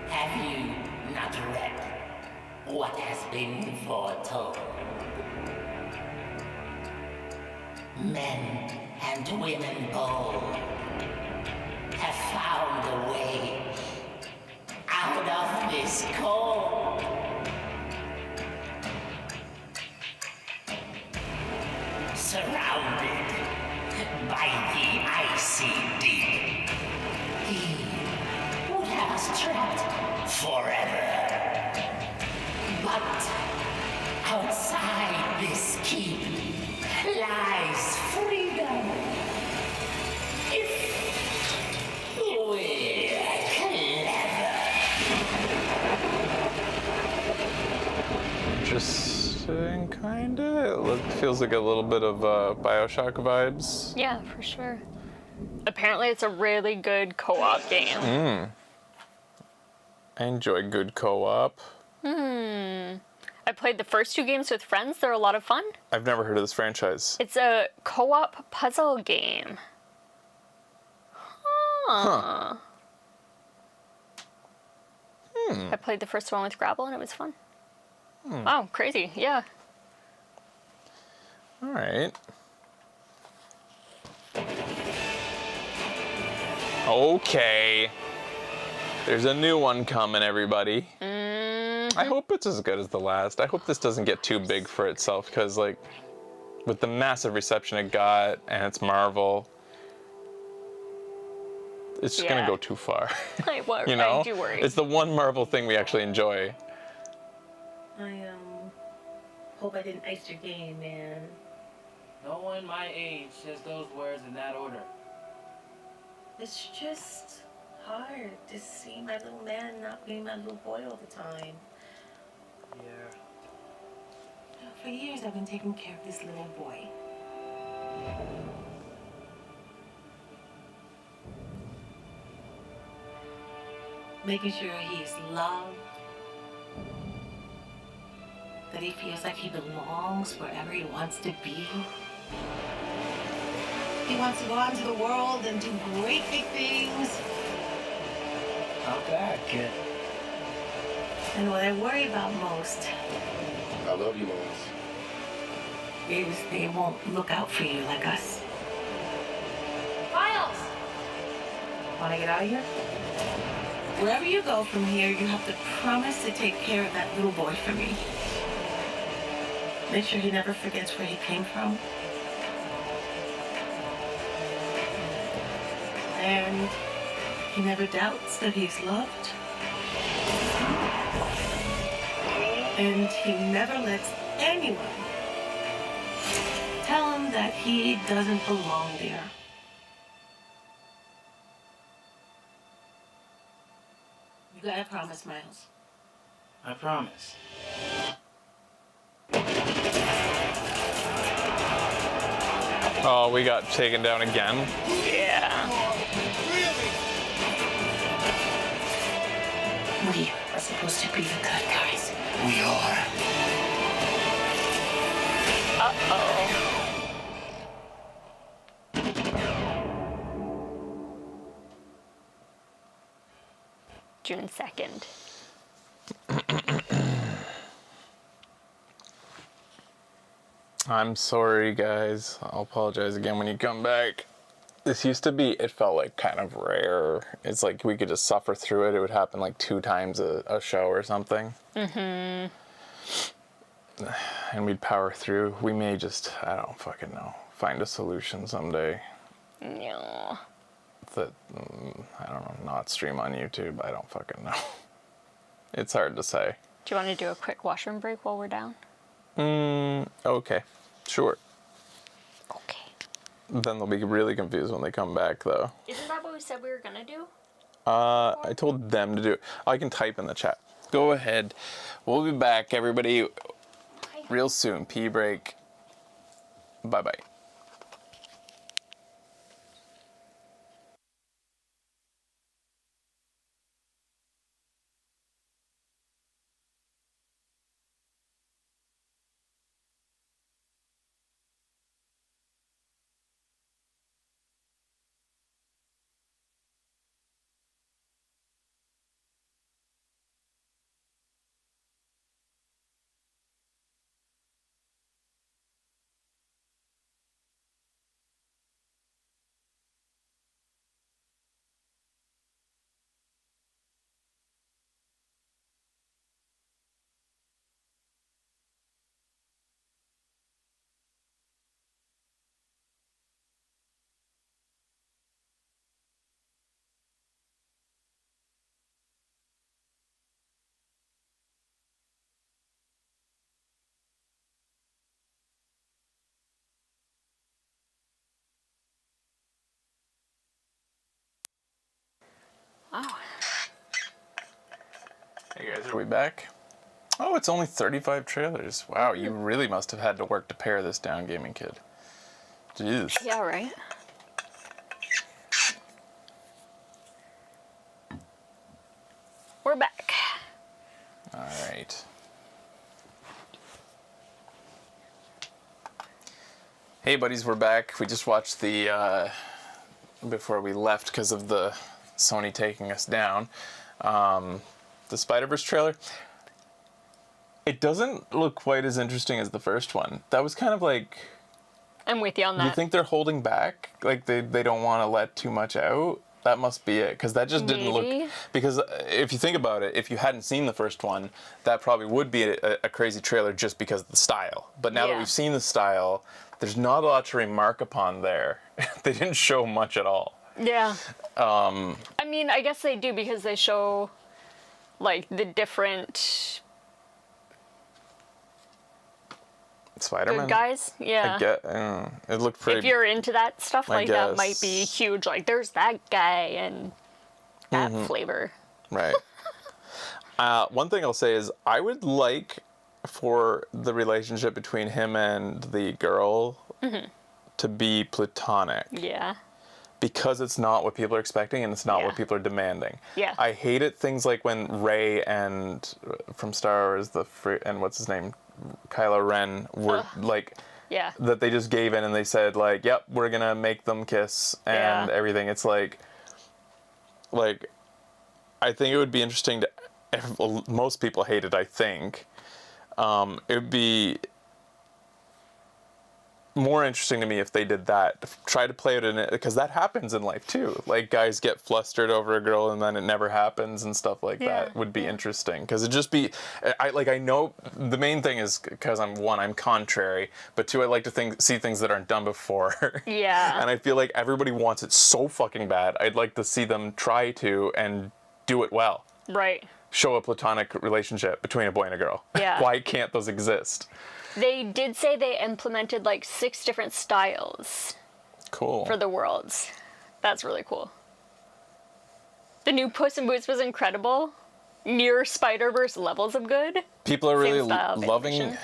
Have you not read what has been foretold? Men and women bold have found a way out of this cold. Surrounded by the icy deep, he would have us trapped forever. But outside this keep lies freedom. If we're clever.
Interesting, kinda. It feels like a little bit of Bioshock vibes.
Yeah, for sure. Apparently it's a really good co-op game.
I enjoy good co-op.
I played the first 2 games with friends. They're a lot of fun.
I've never heard of this franchise.
It's a co-op puzzle game. Huh. I played the first one with Grapple and it was fun. Wow, crazy. Yeah.
All right. Okay. There's a new one coming, everybody. I hope it's as good as the last. I hope this doesn't get too big for itself because, like, with the massive reception it got and it's Marvel, it's just gonna go too far.
I
You know?
I do worry.
It's the one Marvel thing we actually enjoy.
I hope I didn't ice your game, man.
No one my age says those words in that order.
It's just hard to see my little man not being my little boy all the time.
Yeah.
For years I've been taking care of this little boy. Making sure he's loved, that he feels like he belongs wherever he wants to be. He wants to go out into the world and do great big things.
Not bad, kid.
And what I worry about most
I love you, Lois.
is they won't look out for you like us.
Miles!
Want to get out of here? Wherever you go from here, you have to promise to take care of that little boy for me. Make sure he never forgets where he came from. And he never doubts that he's loved. And he never lets anyone tell him that he doesn't belong there. You gotta promise, Miles.
I promise.
Oh, we got taken down again.
Yeah.
We supposed to be the good guys.
We are.
Uh-oh. June 2nd.
I'm sorry, guys. I'll apologize again when you come back. This used to be, it felt like kind of rare. It's like we could just suffer through it. It would happen like 2 times a show or something. Mm-hmm. And we'd power through. We may just, I don't fucking know, find a solution someday.
Yeah.
That, I don't know, not stream on YouTube. I don't fucking know. It's hard to say.
Do you want to do a quick washroom break while we're down?
Okay. Sure.
Okay.
Then they'll be really confused when they come back, though.
Isn't that what we said we were gonna do?
I told them to do it. I can type in the chat. Go ahead. We'll be back, everybody, real soon. Pee break. Bye-bye.
Oh.
Hey guys, are we back? Oh, it's only 35 trailers. Wow, you really must have had to work to pare this down, Gaming Kid. Jeez.
Yeah, right. We're back.
All right. Hey buddies, we're back. We just watched the, before we left because of the Sony taking us down, the Spider-Verse trailer. It doesn't look quite as interesting as the first one. That was kind of like...
I'm with you on that.
You think they're holding back? Like they don't want to let too much out? That must be it, because that just didn't look... Because if you think about it, if you hadn't seen the first one, that probably would be a crazy trailer just because of the style. But now that we've seen the style, there's not a lot to remark upon there. They didn't show much at all.
Yeah. I mean, I guess they do because they show, like, the different...
Spider-Man?
Good guys? Yeah.
I get, it looked pretty...
If you're into that stuff, like, that might be huge. Like, there's that guy and that flavor.
Right. One thing I'll say is I would like for the relationship between him and the girl to be platonic.
Yeah.
Because it's not what people are expecting and it's not what people are demanding.
Yeah.
I hated things like when Rey and from Star Wars and what's his name, Kylo Ren were like that they just gave in and they said like, yep, we're gonna make them kiss and everything. It's like I think it would be interesting to, if most people hate it, I think it would be more interesting to me if they did that. Try to play it in it, because that happens in life too. Like guys get flustered over a girl and then it never happens and stuff like that would be interesting. Because it'd just be, I know the main thing is because I'm contrary, but two, I like to see things that aren't done before.
Yeah.
And I feel like everybody wants it so fucking bad. I'd like to see them try to and do it well.
Right.
Show a platonic relationship between a boy and a girl.
Yeah.
Why can't those exist?
They did say they implemented like 6 different styles.
Cool.
For the worlds. That's really cool. The new Puss in Boots was incredible. Near Spider-Verse levels of good.
People are really
style,
loving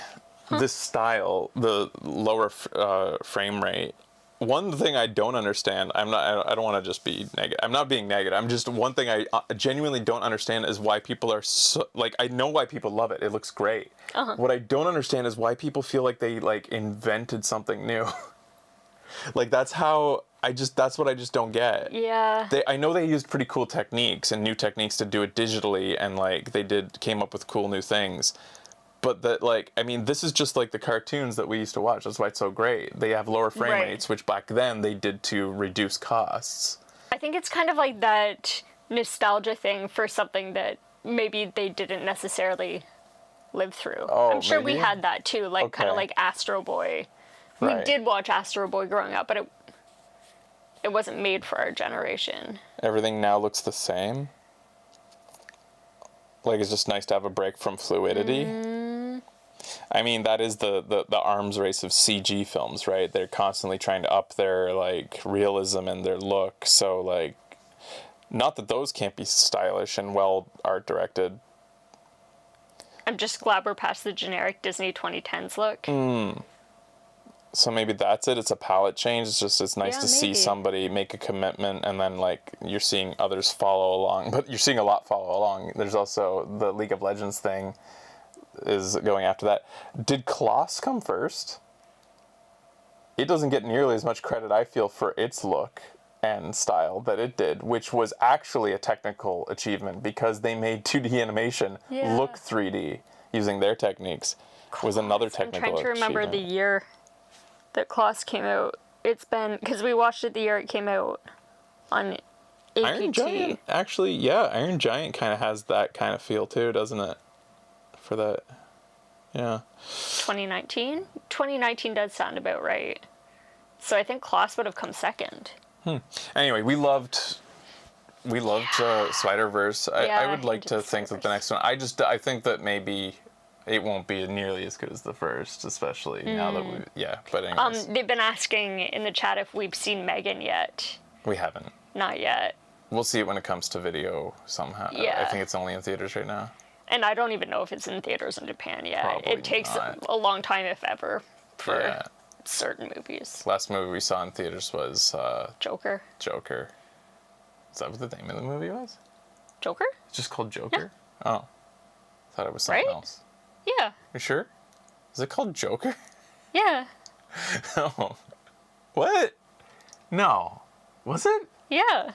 this style, the lower frame rate, one thing I don't understand, I don't want to just be negative. I'm not being negative. I'm just, one thing I genuinely don't understand is why people are so, like, I know why people love it. It looks great. What I don't understand is why people feel like they, like, invented something new. Like, that's what I just don't get.
Yeah.
I know they used pretty cool techniques and new techniques to do it digitally, and, like, came up with cool new things. But that, like, I mean, this is just like the cartoons that we used to watch. That's why it's so great. They have lower frame rates, which back then they did to reduce costs.
I think it's kind of like that nostalgia thing for something that maybe they didn't necessarily live through.
Oh,
I'm sure
maybe?
we had that too, like kind of like Astro Boy. We did watch Astro Boy growing up, but it wasn't made for our generation.
Everything now looks the same. Like, it's just nice to have a break from fluidity. I mean, that is the arms race of CG films, right? They're constantly trying to up their, like, realism and their look. So, like, not that those can't be stylish and well art directed.
I'm just glad we're past the generic Disney 2010s look.
So maybe that's it. It's a palette change. It's nice to see somebody make a commitment, and then, like, you're seeing others follow along. But you're seeing a lot follow along. There's also the League of Legends thing is going after that. Did Kloss come first? It doesn't get nearly as much credit, I feel, for its look and style that it did, which was actually a technical achievement because they made 2D animation look 3D using their techniques. Was another technical
I'm trying to remember
achievement.
the year that Kloss came out. It's been, because we watched it the year it came out on APT.
Iron Giant, actually, yeah, Iron Giant kind of has that kind of feel too, doesn't it? For that, yeah.
2019? 2019 does sound about right. So I think Kloss would have come second.
Anyway, we loved Spider-Verse. I would like to think that the next one, I think that maybe it won't be nearly as good as the first, especially now that but anyways.
They've been asking in the chat if we've seen Megan yet.
We haven't.
Not yet.
We'll see it when it comes to video somehow.
Yeah.
I think it's only in theaters right now.
And I don't even know if it's in theaters in Japan yet.
Probably
it takes
not.
a long time, if ever, for certain movies.
Last movie we saw in theaters was
Joker.
Joker. Is that what the name of the movie was?
Joker?
It's just called Joker? Yeah. Oh. I thought it was something else.
Yeah.
You sure? Is it called Joker?
Yeah.
Oh. What? No. Was it?
Yeah.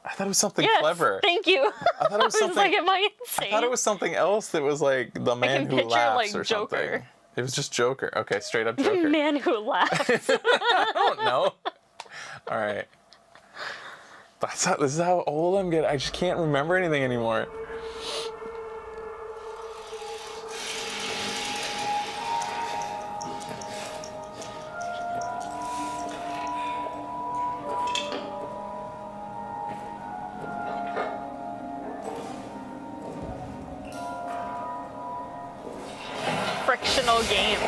I thought it was something
Yes,
clever.
Thank you.
I thought it was something.
like, am I insane?
I thought it was something else that was like the man who
picture,
laughs
like,
or
Joker.
something. It was just Joker. Okay, straight up Joker.
Man who laughs.
I don't know. All right. This is how old I'm getting. I just can't remember anything anymore.
Frictional games.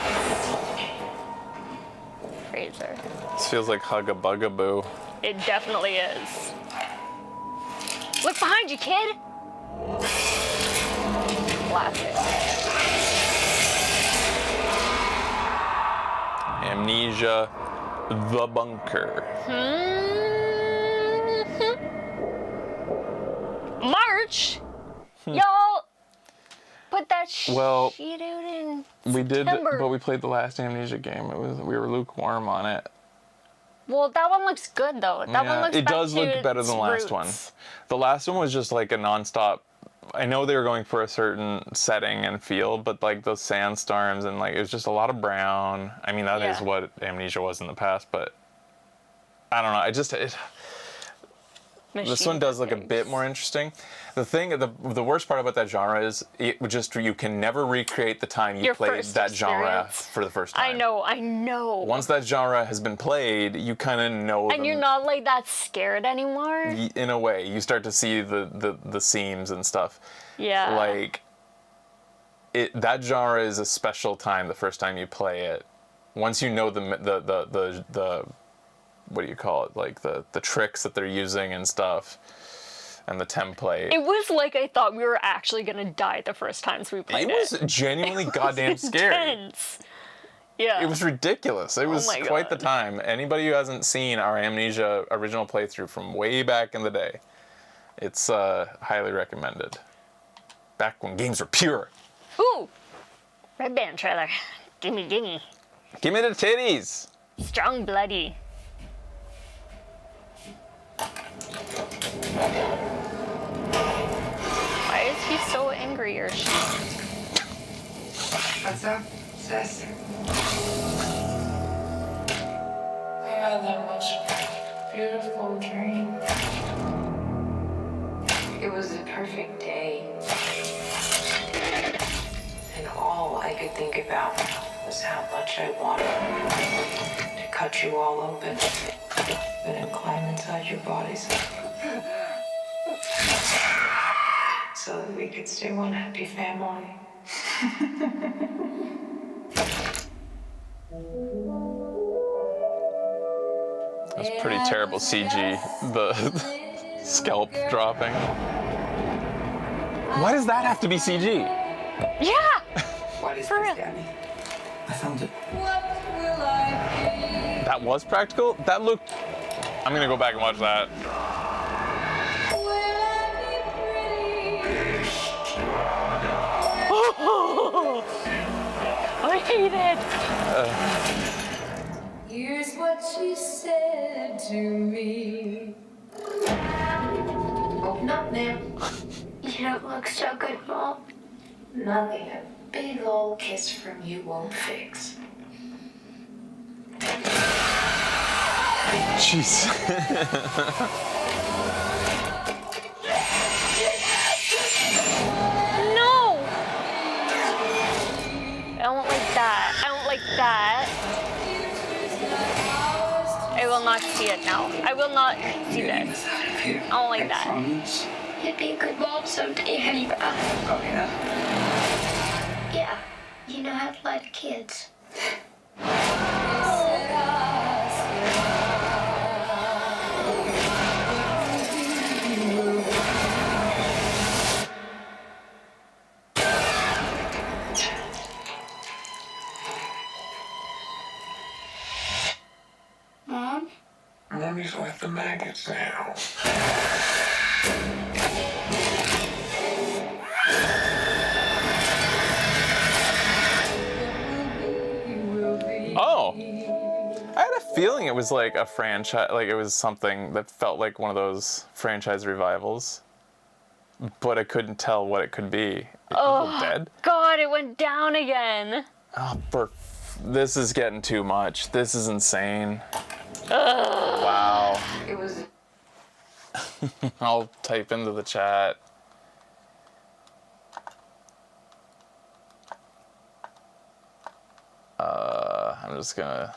Fraser.
This feels like Hugga Bugaboo.
It definitely is. Look behind you, kid! Classic.
Amnesia, The Bunker.
March! Y'all put that shit out in
We did,
September.
but we played the last Amnesia game. We were lukewarm on it.
Well, that one looks good though. That one looks
it
back
does
to
look better than the last
its
one.
roots.
The last one was just like a nonstop. I know they were going for a certain setting and feel, but like those sandstorms and like it was just a lot of brown. I mean, that is what Amnesia was in the past, but I don't know. This one does look a bit more interesting. The thing, the worst part about that genre is you can never recreate the time you played that genre for the first time.
I know.
Once that genre has been played, you kind of know.
And you're not like that scared anymore.
In a way, you start to see the seams and stuff.
Yeah.
Like that genre is a special time the first time you play it. Once you know the what do you call it? Like the tricks that they're using and stuff, and the template.
It was like I thought we were actually gonna die the first times we played it.
It was genuinely goddamn scary.
Intense. Yeah.
It was ridiculous. It was
my
quite the
God.
time. Anybody who hasn't seen our Amnesia original playthrough from way back in the day, it's highly recommended. Back when games were pure.
Ooh! Red Band trailer. Gimme, gimme.
Give me the titties.
Strong bloody. Why is he so angry or she?
What's up, sis?
I had the most beautiful dream. It was the perfect day. And all I could think about was how much I wanted to cut you all open and then climb inside your bodies. So that we could stay one happy family.
That's pretty terrible CG. The scalp dropping. Why does that have to be CG?
Yeah!
What is
For
this,
real.
Danny?
I found it.
That was practical? That looked... I'm gonna go back and watch that.
I hate it!
Here's what she said to me. Open up now.
You don't look so good, Mom.
Nothing a big old kiss from you won't fix.
Jeez.
No! I don't like that. I don't like that. I will not see it now. I will not see this. I don't like that.
You'd be a good mom someday, Eva.
Oh, yeah?
Yeah, you know how to lie to kids. Mom?
Mommy's with the maggots now.
Oh. I had a feeling it was like a franchise, like it was something that felt like one of those franchise revivals. But I couldn't tell what it could be. Are people dead?
God, it went down again.
Oh, this is getting too much. This is insane. Wow.
It was
I'll type into the chat. I'm just gonna...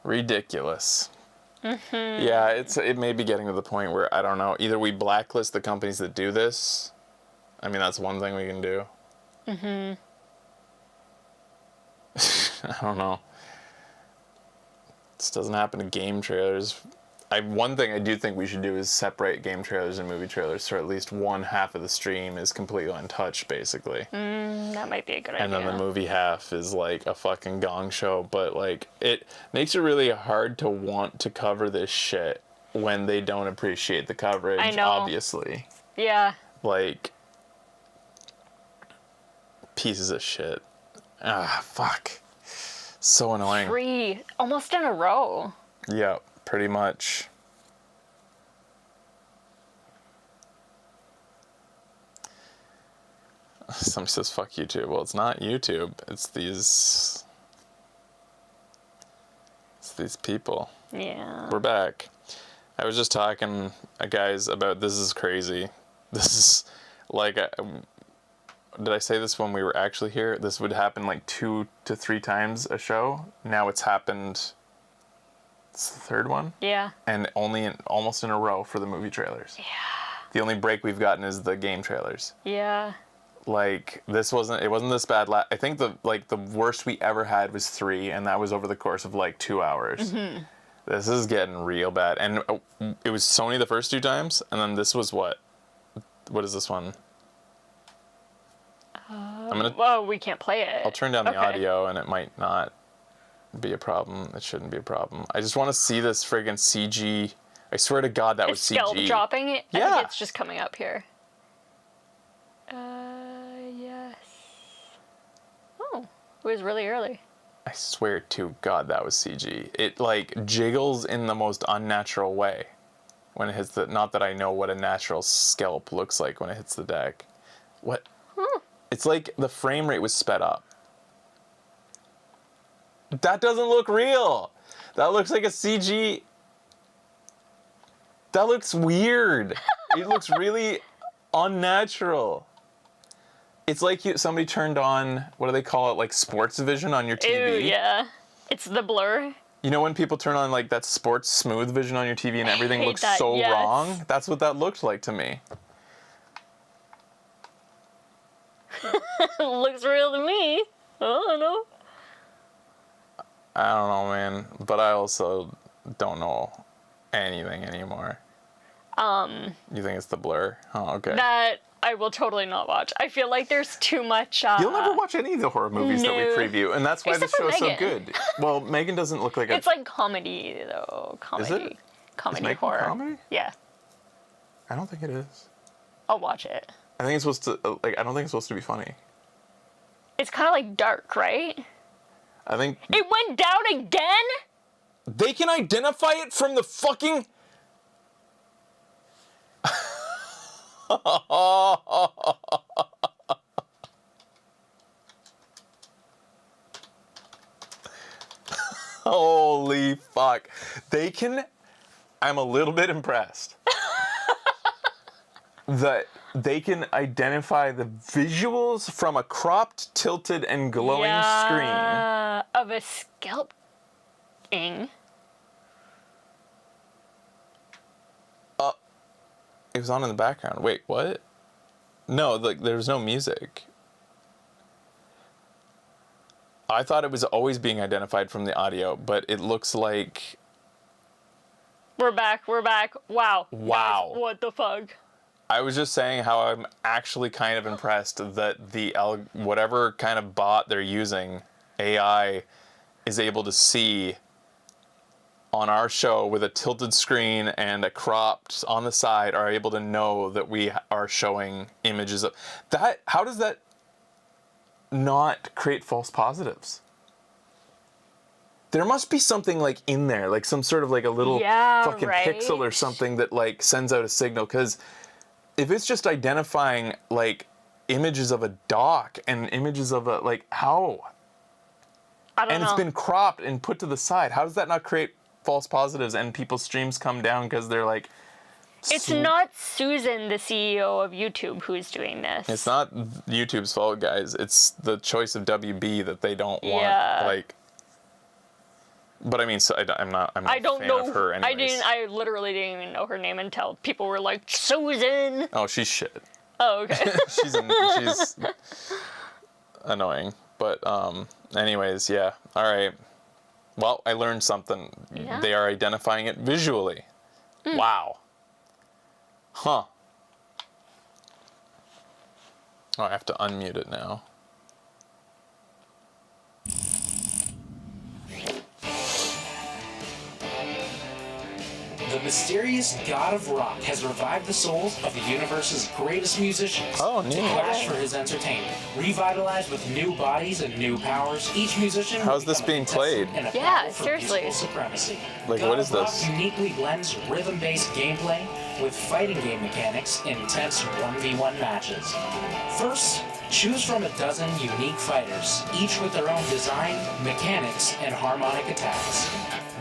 Ridiculous. Yeah, it may be getting to the point where, I don't know, either we blacklist the companies that do this. I mean, that's one thing we can do. I don't know. This doesn't happen to game trailers. One thing I do think we should do is separate game trailers and movie trailers, so at least one half of the stream is completely untouched, basically.
That might be a good idea.
And then the movie half is like a fucking gong show. But like, it makes it really hard to want to cover this shit when they don't appreciate the coverage,
I know.
obviously.
Yeah.
Like, pieces of shit. Ah, fuck. So annoying.
3, almost in a row.
Yeah, pretty much. Somebody says, fuck YouTube. Well, it's not YouTube. It's these people.
Yeah.
We're back. I was just talking, guys, about this is crazy. This is like, did I say this when we were actually here? This would happen like 2 to 3 times a show. Now it's happened, it's the 3rd one.
Yeah.
And almost in a row for the movie trailers.
Yeah.
The only break we've gotten is the game trailers.
Yeah.
like it wasn't this bad. I think the worst we ever had was 3, and that was over the course of like 2 hours.
Mm-hmm.
This is getting real bad, and it was Sony the first 2 times, and then this was what is this one?
Well, we can't play it.
I'll turn down the audio, and it might not be a problem. It shouldn't be a problem. I just want to see this friggin' CG. I swear to God, that was CG.
Scalp dropping it.
Yeah.
I think it's just coming up here. Yes. Oh, it was really early.
I swear to God, that was CG. It like jiggles in the most unnatural way when it hits the. Not that I know what a natural scalp looks like when it hits the deck. What? It's like the frame rate was sped up. That doesn't look real. That looks like a CG. That looks weird. It looks really unnatural. It's like somebody turned on, what do they call it, like sports vision on your TV?
Ew, yeah. It's the blur.
You know when people turn on like that sports smooth vision on your TV and everything looks so
yes.
wrong? That's what that looked like to me.
Looks real to me. I don't know.
I don't know, man. But I also don't know anything anymore. You think it's the blur? Oh, okay.
That I will totally not watch. I feel like there's too much.
You'll never watch any of the horror movies that we preview, and that's why the
Except for
show's so
Megan.
good. Well, Megan doesn't look like
It's like comedy though. Comedy.
Is it?
Comedy
Is Megan
horror.
comedy?
Yeah.
I don't think it is.
I'll watch it.
I think it's supposed to I don't think it's supposed to be funny.
It's kind of like dark, right?
I think
It went down again?
they can identify it from the fucking. Holy fuck. They can. I'm a little bit impressed. That they can identify the visuals from a cropped, tilted, and glowing screen.
Of a scalping.
It was on in the background. Wait, what? No, like there was no music. I thought it was always being identified from the audio, but it looks like.
We're back. Wow.
Wow.
Guys, what the fuck?
I was just saying how I'm actually kind of impressed that the whatever kind of bot they're using, AI, is able to see on our show with a tilted screen and a cropped on the side, are able to know that we are showing images of that. How does that not create false positives? There must be something like in there, like some sort of like a little fucking pixel or something that like sends out a signal. Because if it's just identifying like images of a dock and images of a like how,
I don't
and
know.
it's been cropped and put to the side, how does that not create false positives and people's streams come down because they're like.
It's not Susan, the CEO of YouTube, who's doing this.
It's not YouTube's fault, guys. It's the choice of WB that they don't want.
Yeah.
Like. But I mean, so I'm not a
don't
fan
know
of her anyways.
I literally didn't even know her name until people were like, Susan.
Oh, she's shit.
Oh, okay.
she's annoying. But anyways, yeah. All right. Well, I learned something.
Yeah.
They are identifying it visually. Wow. Huh. Oh, I have to unmute it now.
The mysterious god of rock has revived the souls of the universe's greatest musicians to clash for his entertainment. Revitalized with new bodies and new powers, each musician.
How's this being played?
Yeah, seriously.
Supremacy.
Like,
God
what is
of Rock
this?
uniquely blends rhythm-based gameplay with fighting game mechanics in intense 1v1 matches. First, choose from a dozen unique fighters, each with their own design, mechanics, and harmonic attacks.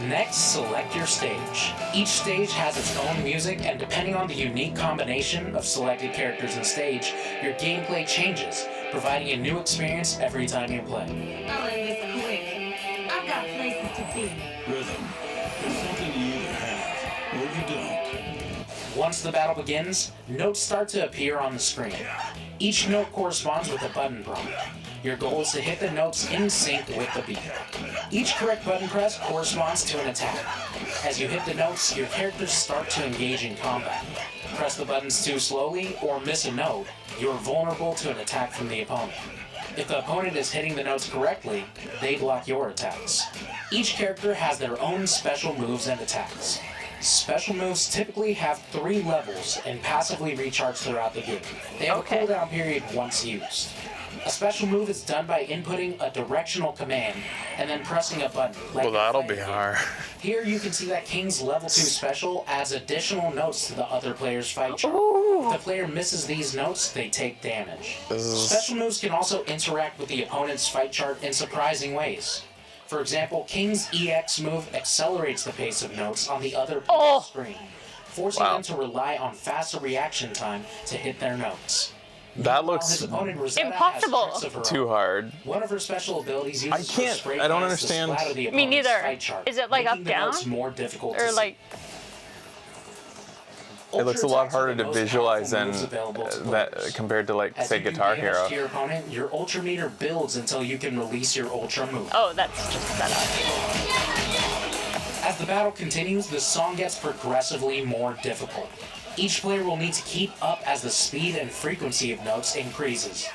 Next, select your stage. Each stage has its own music, and depending on the unique combination of selected characters and stage, your gameplay changes, providing a new experience every time you play.
I'll end this quick. I've got places to be.
Rhythm. It's something you either have or you don't.
Once the battle begins, notes start to appear on the screen. Each note corresponds with a button prompt. Your goal is to hit the notes in sync with the beat. Each correct button press corresponds to an attack. As you hit the notes, your characters start to engage in combat. Press the buttons too slowly or miss a note, you are vulnerable to an attack from the opponent. If the opponent is hitting the notes correctly, they block your attacks. Each character has their own special moves and attacks. Special moves typically have 3 levels and passively recharge throughout the game. They have a cooldown period once used. A special move is done by inputting a directional command and then pressing a button. Like
Well, that'll be hard.
Here you can see that King's level 2 special adds additional notes to the other player's fight chart. If the player misses these notes, they take damage. Special moves can also interact with the opponent's fight chart in surprising ways. For example, King's EX move accelerates the pace of notes on the other player's screen, forcing them to rely on faster reaction time to hit their notes.
That looks
impossible.
too hard.
One of her special abilities uses
I can't. I don't understand.
Me neither. Is it like up down
more difficult
or like?
It looks a lot harder to visualize than that compared to like say Guitar Hero.
To your opponent, your Ultra meter builds until you can release your Ultra move.
Oh, that's just set up.
As the battle continues, the song gets progressively more difficult. Each player will need to keep up as the speed and frequency of notes increases.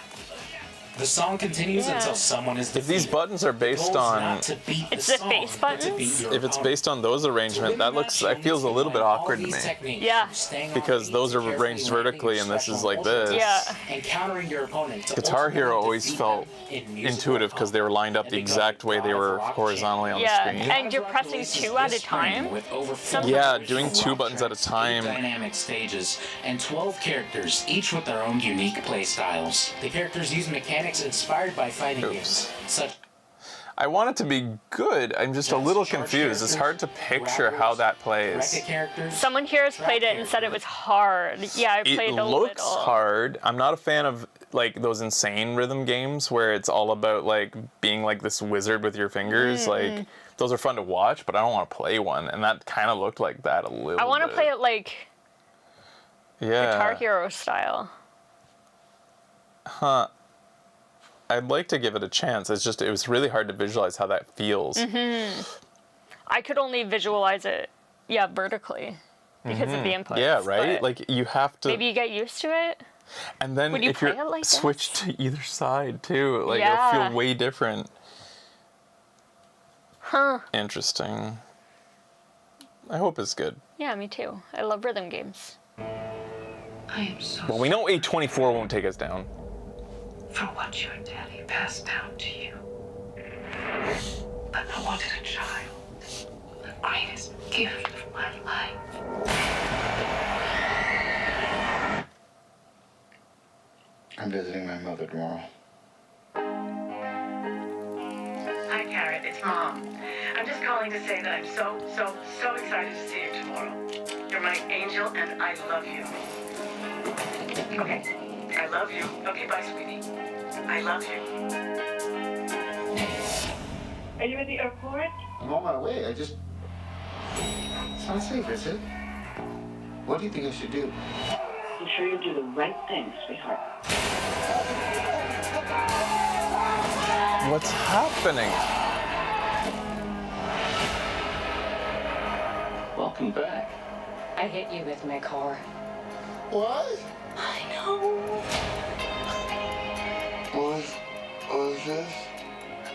The song continues until someone is defeated.
If these buttons are based on,
It's the face buttons.
if it's based on those arrangement, that feels a little bit awkward to me.
Yeah.
Because those are arranged vertically, and this is like this.
Yeah.
Encountering your opponent.
Guitar Hero always felt intuitive because they were lined up the exact way they were horizontally on the screen.
And you're pressing 2 at a time.
Yeah, doing 2 buttons at a time.
Dynamic stages and 12 characters, each with their own unique play styles. The characters use mechanics inspired by fighting games, such.
I want it to be good. I'm just a little confused. It's hard to picture how that plays.
Someone here has played it and said it was hard. Yeah, I played
It
a
looks
little.
hard. I'm not a fan of like those insane rhythm games where it's all about like being like this wizard with your fingers. Like those are fun to watch, but I don't want to play one. And that kind of looked like that a little.
I want to
bit.
play it like Guitar Hero style.
Huh. I'd like to give it a chance. It's just, it was really hard to visualize how that feels.
I could only visualize it, vertically because of the inputs.
Yeah, right?
but
Like, you have to...
Maybe you get used to it.
And then
Would you
if
play
you're
it like
switched to either side, too, like,
Yeah.
it'll feel way different.
Huh.
Interesting. I hope it's good.
Yeah, me too. I love rhythm games.
I am so
Well, we know A24 won't take us down.
for what your daddy passed down to you. But I wanted a child. The greatest gift of my life.
I'm visiting my mother tomorrow.
Hi, Carrot. It's Mom. I'm just calling to say that I'm so excited to see you tomorrow. You're my angel, and I love you. Okay. I love you. Okay, bye, sweetie. I love you. Are you at the airport?
I'm on my way. It's not safe, is it? What do you think I should do?
I'm sure you'll do the right thing, sweetheart.
What's happening?
Welcome back.
I hit you with my car.
What?
I know.
What was this?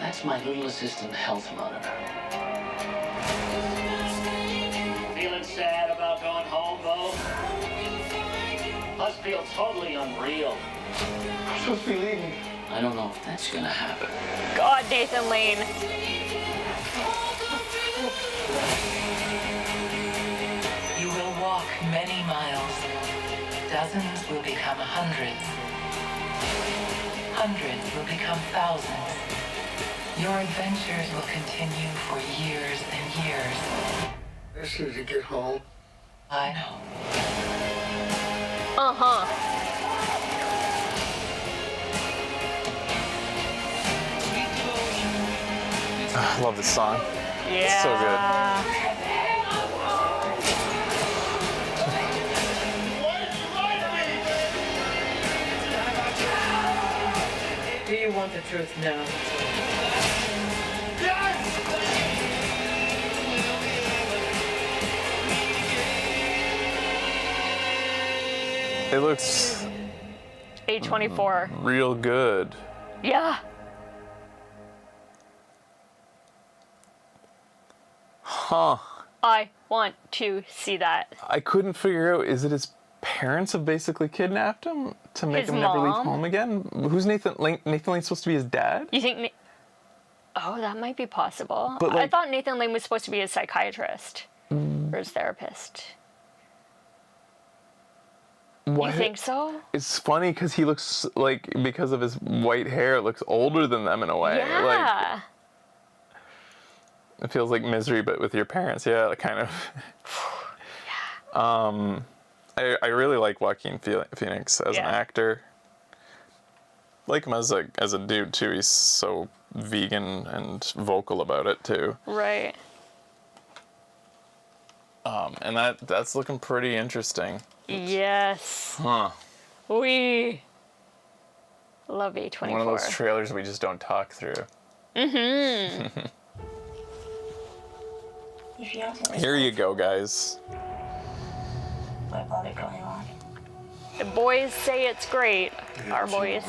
That's my little assistant health monitor.
Feeling sad about going home, Bo? Must feel totally unreal.
I'm supposed to be leaving.
I don't know if that's gonna happen.
God, Nathan Lane.
You will walk many miles. Dozens will become hundreds. Hundreds will become thousands. Your adventures will continue for years and years.
As soon as you get home.
I know.
Uh-huh.
I love this song.
Yeah.
It's so good.
truth now.
It looks
A24.
real good.
Yeah.
Huh.
I want to see that.
I couldn't figure out, is it his parents have basically kidnapped him to make
His
him never leave
mom?
home again? Who's Nathan Lane? Nathan Lane's supposed to be his dad?
You think... Oh, that might be possible.
But,
I
like-
thought Nathan Lane was supposed to be a psychiatrist. Or his therapist.
Why?
You think so?
It's funny because he looks like, because of his white hair, it looks older than them in a way.
Yeah.
Like, it feels like Misery, but with your parents. Yeah, kind of. I really like Joaquin Phoenix as an actor. Like him as a dude too. He's so vegan and vocal about it too.
Right.
And that's looking pretty interesting.
Yes.
Huh.
We love A24.
One of those trailers we just don't talk through.
Mm-hmm.
Here you go, guys.
What about it going on?
The boys say it's great. Our boys.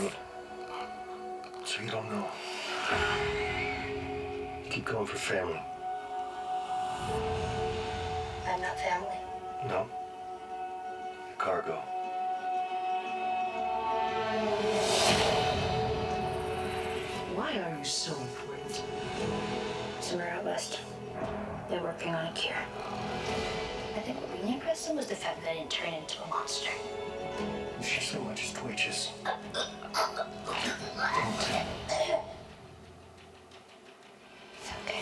So you don't know. You keep going for family.
I'm not family.
No. You're cargo.
Why are you so important?
Somewhere out west. They're working on a cure. I think what really impressed them was the fact that I didn't turn into a monster.
If she so much as twitches.
It's okay.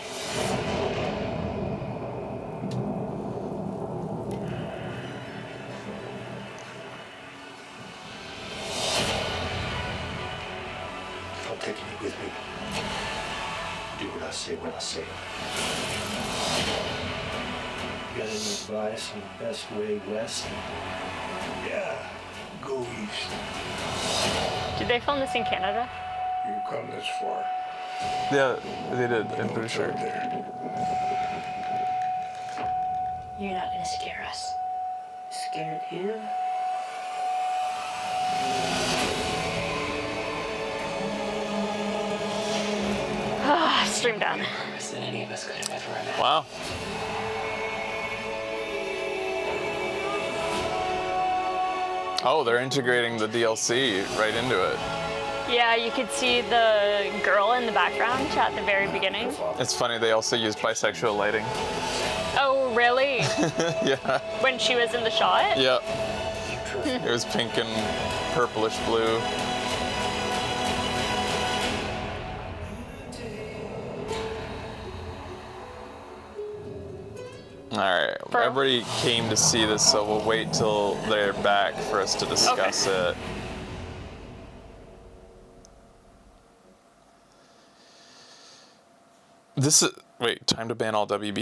I'm taking you with me. Do what I say when I say it. You got any advice on the best way west? Yeah, go east.
Did they film this in Canada?
You come this far.
Yeah, they did. I'm pretty sure.
You're not gonna scare us.
Scared him?
Stream down.
That any of us could have ever imagined.
Wow. Oh, they're integrating the DLC right into it.
Yeah, you could see the girl in the background at the very beginning.
It's funny, they also used bisexual lighting.
Oh, really?
Yeah.
When she was in the shot?
Yeah. It was pink and purplish blue. Alright, everybody came to see this, so we'll wait till they're back for us to discuss it. This is... Wait, time to ban all WB.